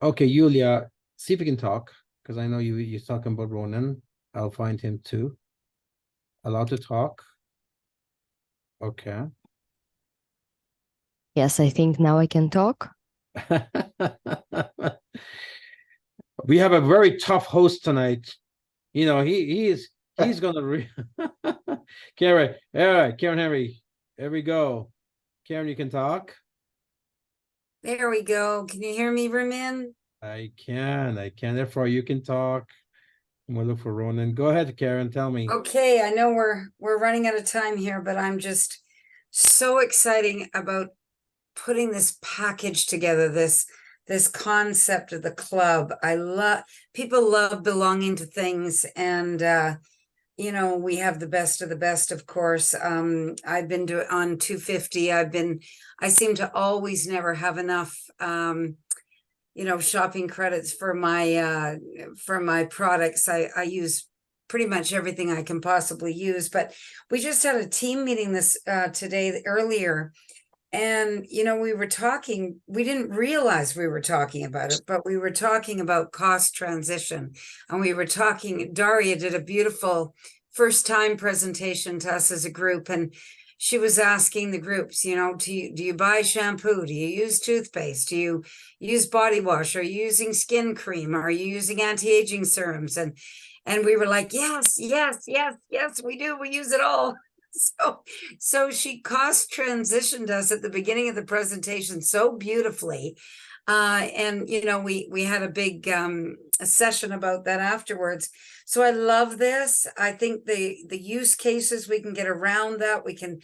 Okay, Yulia, see if you can talk, because I know you're talking about Ronan. I'll find him too. Allowed to talk. Okay. Yes, I think now I can talk. We have a very tough host tonight. You know, he's gonna Karen, all right, Karen Henry, there we go. Karen, you can talk. There we go. Can you hear me, Ramin? I can. Therefore, you can talk. I'm gonna look for Ronan. Go ahead, Karen. Tell me. Okay, I know we're running out of time here, but I'm just so exciting about putting this package together, this concept of the club. People love belonging to things, and you know, we have the best of the best, of course. I've been on 250. I seem to always never have enough you know, shopping credits for my products. I use pretty much everything I can possibly use, but we just had a team meeting this today earlier, and you know, we didn't realize we were talking about it, but we were talking about cost transition, and we were talking, Daria did a beautiful first time presentation to us as a group, and she was asking the groups, you know, do you buy shampoo? Do you use toothpaste? Do you use body wash? Are you using skin cream? Are you using anti-aging serums? And we were like, yes, we do. We use it all. So she cost transitioned us at the beginning of the presentation so beautifully. And you know, we had a big a session about that afterwards. So I love this. I think the use cases, we can get around that. We can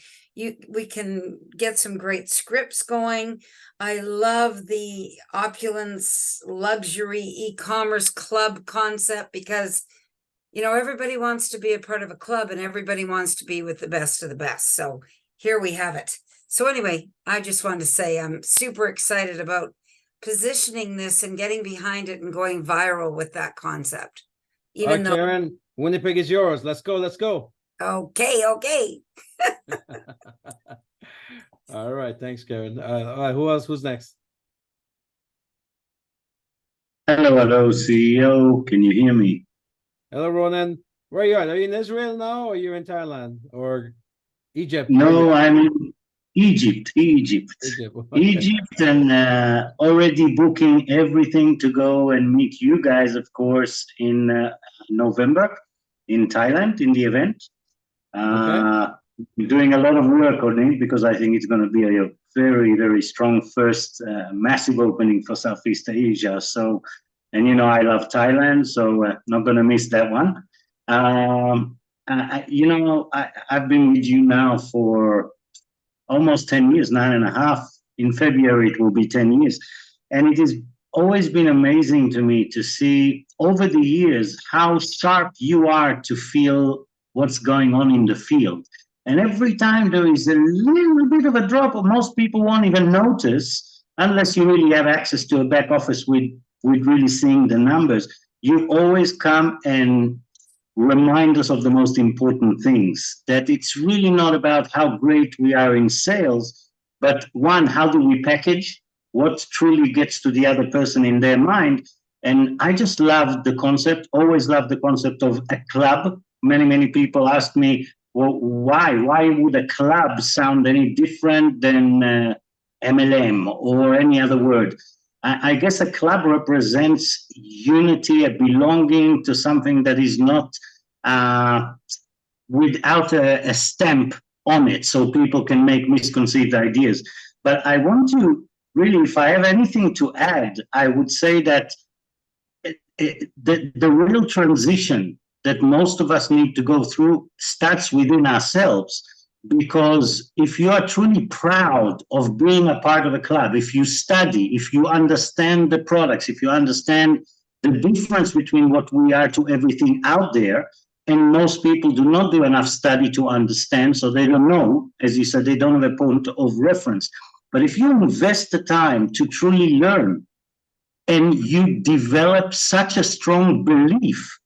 get some great scripts going. I love the opulence luxury e-commerce club concept, because you know, everybody wants to be a part of a club, and everybody wants to be with the best of the best. So here we have it. So anyway, I just wanted to say I'm super excited about positioning this and getting behind it and going viral with that concept. Even though, Karen, Winnipeg is yours. Let's go. okay. All right, thanks, Karen. All right, who else? Who's next? Hello, CEO. Can you hear me? Hello, Ronan. Where are you at? Are you in Israel now, or are you in Thailand or Egypt? No, I'm in Egypt. Egypt. Egypt, and already booking everything to go and meet you guys, of course, in November in Thailand in the event. Okay. Doing a lot of work on it, because I think it's going to be a very, very strong first massive opening for Southeast Asia. So, and you know, I love Thailand, so not going to miss that one. You know, I've been with you now for almost 10 years, 9.5. In February, it will be 10 years. And it has always been amazing to me to see over the years how sharp you are to feel what's going on in the field. And every time there is a little bit of a drop, most people won't even notice unless you really have access to a back office with really seeing the numbers. You always come and remind us of the most important things, that it's really not about how great we are in sales, But one, how do we package what truly gets to the other person in their mind? And I just love the concept, always love the concept of a club. Many people ask me, well, why would a club sound any different than MLM or any other word? I guess a club represents unity, a belonging to something that is not without a stamp on it, so people can make misconceived ideas. But I want to really, if I have anything to add, I would say that the real transition that most of us need to go through starts within ourselves. Because if you are truly proud of being a part of a club, if you study, if you understand the products, if you understand the difference between what we are to everything out there, and most people do not do enough study to understand, so they don't know, as you said, they don't have a point of reference. But if you invest the time to truly learn, and you develop such a strong belief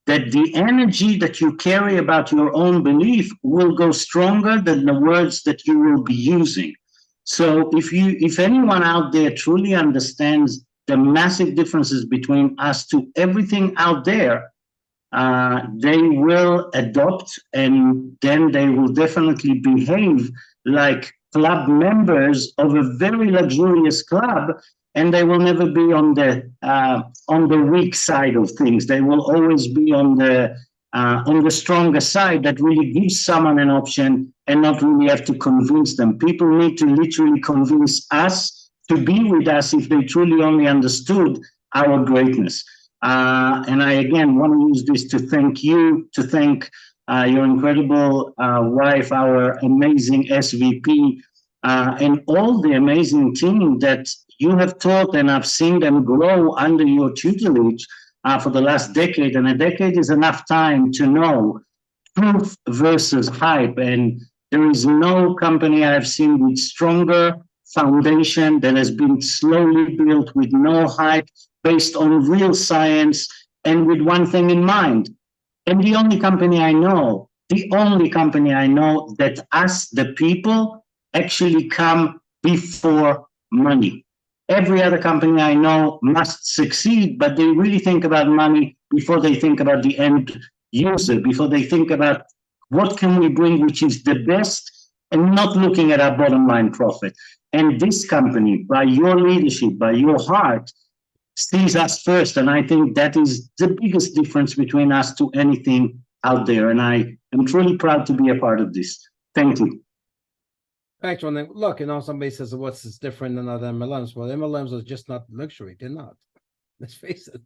that the energy that you carry about your own belief will go stronger than the words that you will be using. So if anyone out there truly understands the massive differences between us to everything out there, they will adopt, and then they will definitely behave like club members of a very luxurious club, and they will never be on the weak side of things. They will always be on the stronger side that really gives someone an option and not really have to convince them. People need to literally convince us to be with us if they truly only understood our greatness. And I, again, want to use this to thank you, to thank your incredible wife, our amazing SVP, and all the amazing team that you have taught, and I've seen them grow under your tutelage for the last decade. And a decade is enough time to know truth versus hype. And there is no company I've seen with stronger foundation that has been slowly built with no hype, based on real science and with one thing in mind. And the only company I know that us, the people, actually come before money. Every other company I know must succeed, but they really think about money before they think about the end user, before they think about what can we bring which is the best, and not looking at our bottom line profit. And this company, by your leadership, by your heart, sees us first. And I think that is the biggest difference between us to anything out there. And I am truly proud to be a part of this. Thank you. Thanks, Ron. Look, somebody says, what's this different than other MLMs? Well, MLMs are just not luxury. They're not. Let's face it.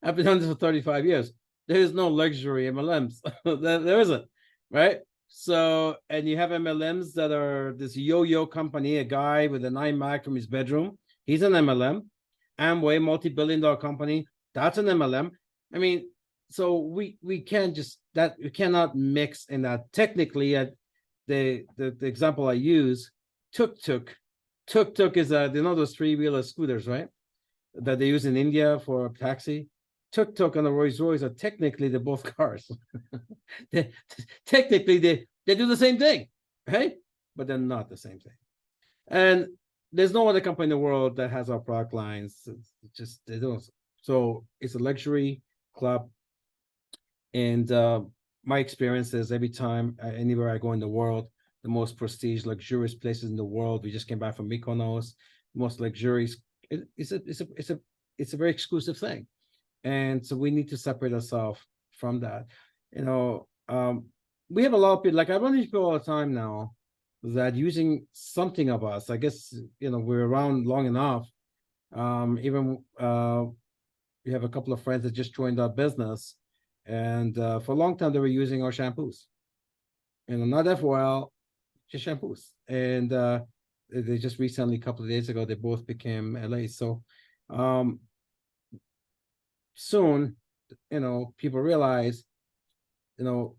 I've been doing this for 35 years. There is no luxury MLMs. There isn't, right? So, and you have MLMs that are this yo-yo company, a guy with an iMac from his bedroom. He's an MLM. Amway, multi-billion-dollar company. That's an MLM. I mean, so we can't just we cannot mix in that. Technically, the example I use, tuk-tuk is those three-wheeler scooters, right? That they use in India for a taxi. Tuk-tuk and the Rolls-Royce are technically, they're both cars. Technically, they do the same thing, right? But they're not the same thing. And there's no other company in the world that has our product lines. It's just, they don't. So it's a luxury club. And my experience is every time, anywhere I go in the world, the most prestige, luxurious places in the world. We just came back from Mykonos, most luxurious. It's a very exclusive thing. And so we need to separate ourselves from that. We have a lot of people, like I run into people all the time now, that using something of us, I guess, we're around long enough. Even we have a couple of friends that just joined our business, and for a long time they were using our shampoos, not FOL, just shampoos. And they just recently, a couple of days ago, they both became LA. So soon, people realize, and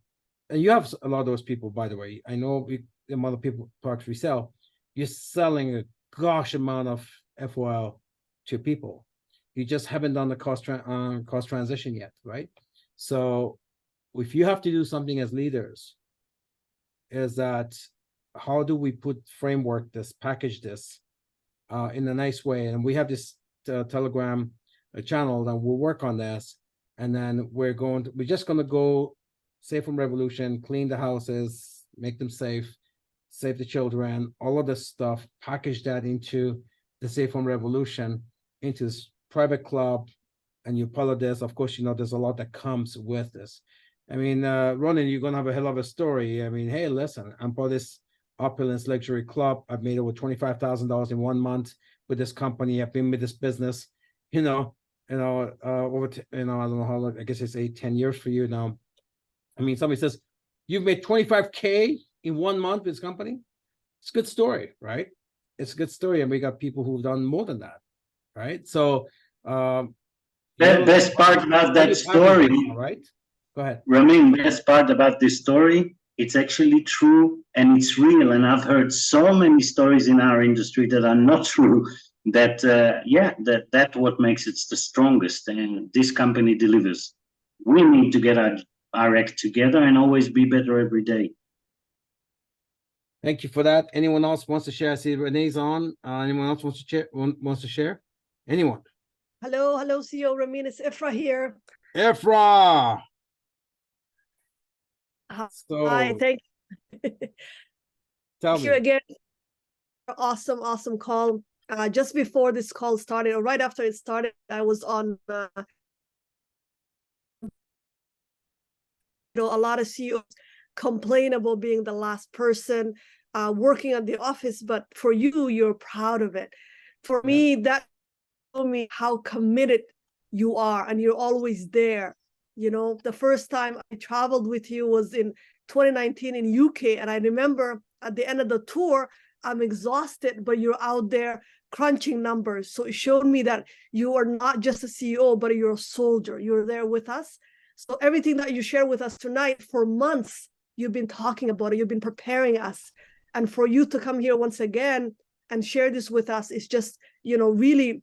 you have a lot of those people, by the way. I know the amount of people products we sell, you're selling a gosh amount of FOL to people. You just haven't done the cost transition yet, right? So if you have to do something as leaders, is that how do we put framework this, package this in a nice way? And we have this Telegram channel that we'll work on this. And then we're just going to go Safe from Revolution, clean the houses, make them safe, save the children, all of this stuff, package that into the Safe from Revolution, into this private club, and you follow this. Of course, there's a lot that comes with this. I mean, Ronan, you're gonna have a hell of a story. I mean, hey, listen, I'm part of this opulence luxury club. I've made over $25,000 in 1 month with this company. I've been with this business, over I don't know how long, I guess it's 8-10 years for you now. I mean, somebody says you've made 25K in 1 month with this company. It's a good story, right? It's a good story, and we got people who've done more than that, right? So, best part about that story, right? Go ahead. Ramin, best part about this story, it's actually true and it's real. And I've heard so many stories in our industry that are not true. That's what makes it the strongest. And this company delivers. We need to get our act together and always be better every day. Thank you for that. Anyone else wants to share? I see Renee's on. Anyone else wants to share? Anyone? Hello, CEO Ramin. It's Ifra here. Ifra. Hi, thank you. Tell Thank me you again. Awesome call. Just before this call started, or right after it started, I was on. A lot of CEOs complain about being the last person working at the office, but for you, you're proud of it. For me, that showed me how committed you are, and you're always there. The first time I traveled with you was in 2019 in UK, and I remember at the end of the tour, I'm exhausted, but you're out there crunching numbers. So it showed me that you are not just a CEO, but you're a soldier. You're there with us. So everything that you share with us tonight, for months, you've been talking about it. You've been preparing us. And for you to come here once again and share this with us is just, really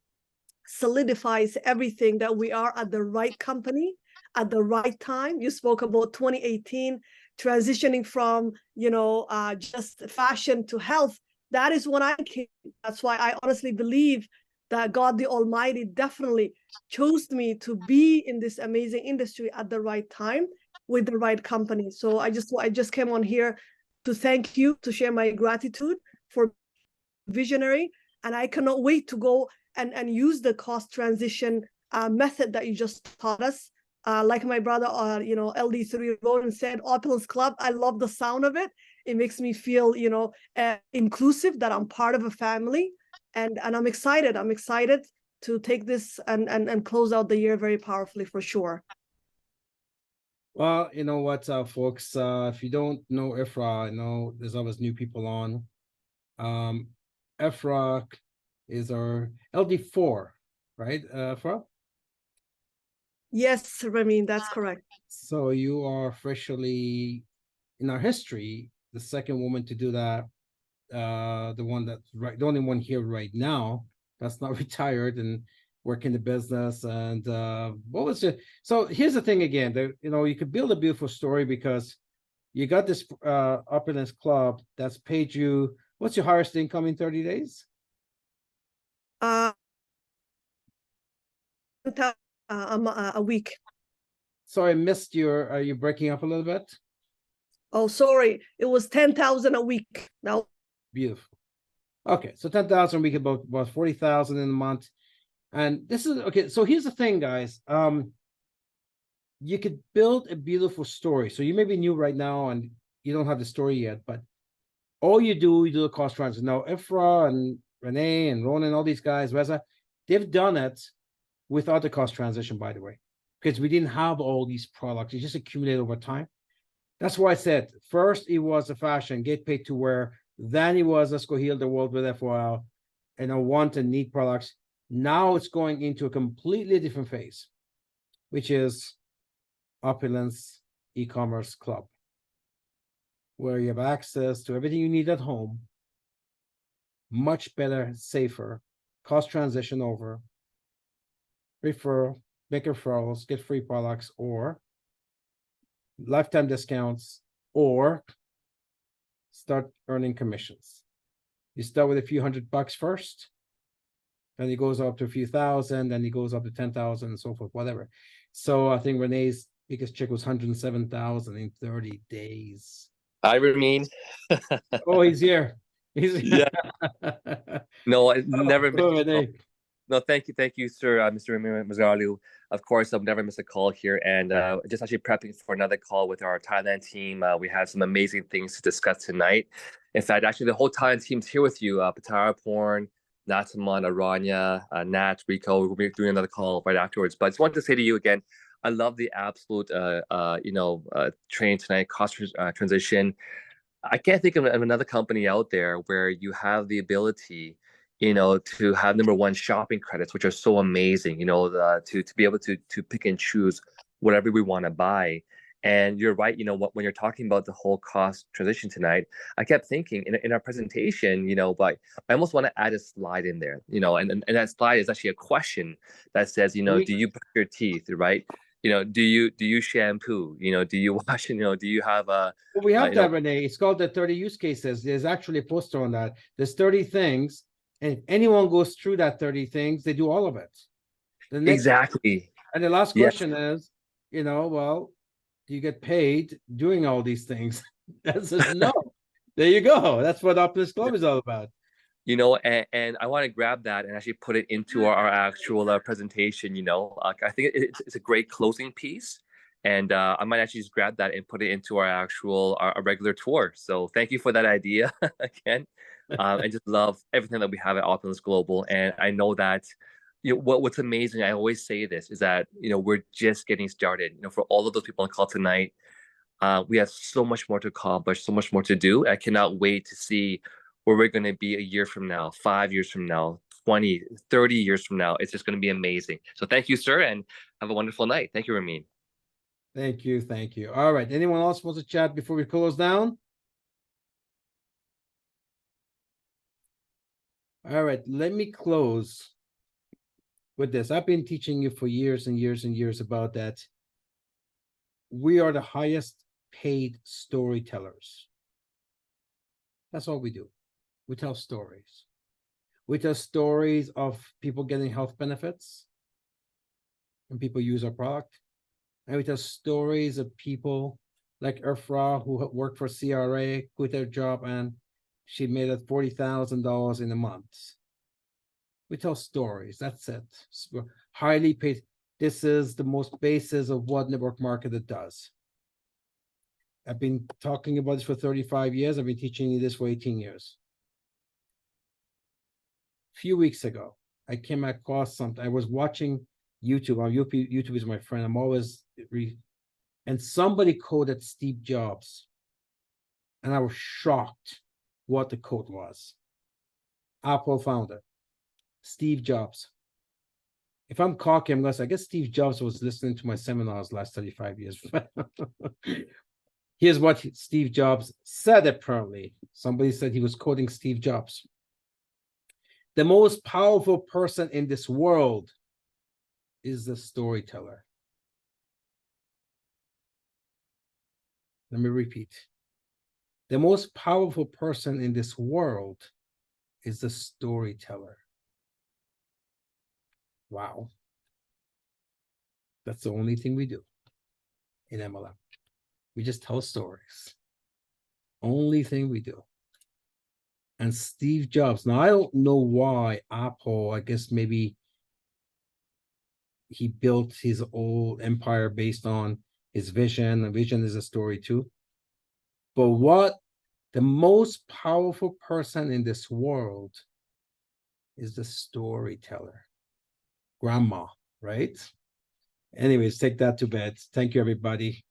solidifies everything that we are at the right company at the right time. You spoke about 2018 transitioning from, just fashion to health. That is when I came. That's why I honestly believe that God the Almighty definitely chose me to be in this amazing industry at the right time with the right company. So I just came on here to thank you, to share my gratitude for visionary, and I cannot wait to go and use the cost transition method that you just taught us. Like my brother, LD3 wrote and said, Opulence Club, I love the sound of it. It makes me feel, inclusive, that I'm part of a family. And I'm excited. I'm excited to take this and close out the year very powerfully, for sure. Well, you know what, folks, if you don't know Ifra, there's always new people on. Ifra is our LD4, right, Ifra? Yes, Ramin, that's correct. So you are officially, in our history, the second woman to do that. The only one here right now that's not retired and working the business. And what was it? So here's the thing again, you could build a beautiful story because you got this opulence club that's paid you. What's your highest income in 30 days? A week. Sorry, I missed are you breaking up a little bit? Oh, sorry. It was 10,000 a week. Now. Beautiful. Okay, so 10,000 a week, about 40,000 in a month. And this is okay. So here's the thing, guys. You could build a beautiful story. So you may be new right now and you don't have the story yet, but all you do the cost transition. Now, Ifra and Renee and Ronan, all these guys, Reza, they've done it without the cost transition, by the way, because we didn't have all these products. It just accumulated over time. That's why I said, first it was a fashion, get paid to wear. Then it was, let's go heal the world with it for a while, and I want and need products. Now it's going into a completely different phase, which is Opulence e-commerce club, where you have access to everything you need at home, much better, safer, cost transition over, referral, make referrals, get free products, or lifetime discounts, or start earning commissions. You start with a few $100 first, then it goes up to a few thousand, then it goes up to 10,000 and so forth, whatever. So I think Renee's biggest check was 107,000 in 30 days. I mean, Oh, he's here. He's yeah. No, I never Oh, missed a call. Renee. No, thank you, sir, Mr. Mazalu. Of course, I've never missed a call here, and just actually prepping for another call with our Thailand team. We have some amazing things to discuss tonight. In fact, actually, the whole Thailand team's here with you. Patara Porn, Nataman, Aranya, Nat, Rico. We'll be doing another call right afterwards. But I just wanted to say to you again, I love the absolute, train tonight, cost transition. I can't think of another company out there where you have the ability, to have number one shopping credits, which are so amazing, to be able to pick and choose whatever we want to buy. And you're right, when you're talking about the whole cost transition tonight, I kept thinking in our presentation, but I almost want to add a slide in there, and that slide is actually a question that says, do you brush your teeth, right? Do you shampoo? Do you wash? Do you have a? Well, we have that, Renee. It's called the 30 use cases. There's actually a poster on that. There's 30 things, and if anyone goes through that 30 things, they do all of it. The next, Exactly. and the last Yes. question is, well, do you get paid doing all these things? That says no. There you go. That's what Optimist Club is all about. And I want to grab that and actually put it into our actual presentation. I think it's a great closing piece, and I might actually just grab that and put it into our actual our regular tour. So thank you for that idea again. I just love everything that we have at Optimist Global, and I know that what's amazing. I always say this is that we're just getting started. For all of those people on call tonight, we have so much more to accomplish, so much more to do. I cannot wait to see where we're going to be a year from now, 5 years from now, 20, 30 years from now. It's just going to be amazing. So thank you, sir, and have a wonderful night. Thank you, Ramin. Thank you. Thank you. All right. Anyone else wants to chat before we close down? All right. Let me close with this. I've been teaching you for years and years and years about that. We are the highest paid storytellers. That's all we do. We tell stories. We tell stories of people getting health benefits and people use our product. And we tell stories of people like Irfra who worked for CRA, quit their job, and she made it $40,000 in a month. We tell stories. That's it. Highly paid. This is the most basis of what network marketer does. I've been talking about this for 35 years. I've been teaching you this for 18 years. A few weeks ago, I came across something. I was watching YouTube. YouTube is my friend. I'm always and somebody quoted Steve Jobs, and I was shocked what the quote was. Apple founder, Steve Jobs. If I'm cocky, I'm going to say, I guess Steve Jobs was listening to my seminars last 35 years. Here's what Steve Jobs said, apparently. Somebody said he was quoting Steve Jobs. The most powerful person in this world is the storyteller. Let me repeat. The most powerful person in this world is the storyteller. Wow. That's the only thing we do in MLM. We just tell stories. Only thing we do. And Steve Jobs, now I don't know why Apple, I guess maybe he built his old empire based on his vision. A vision is a story too. But what the most powerful person in this world is the storyteller. Grandma, right? Anyways, take that to bed. Thank you, everybody.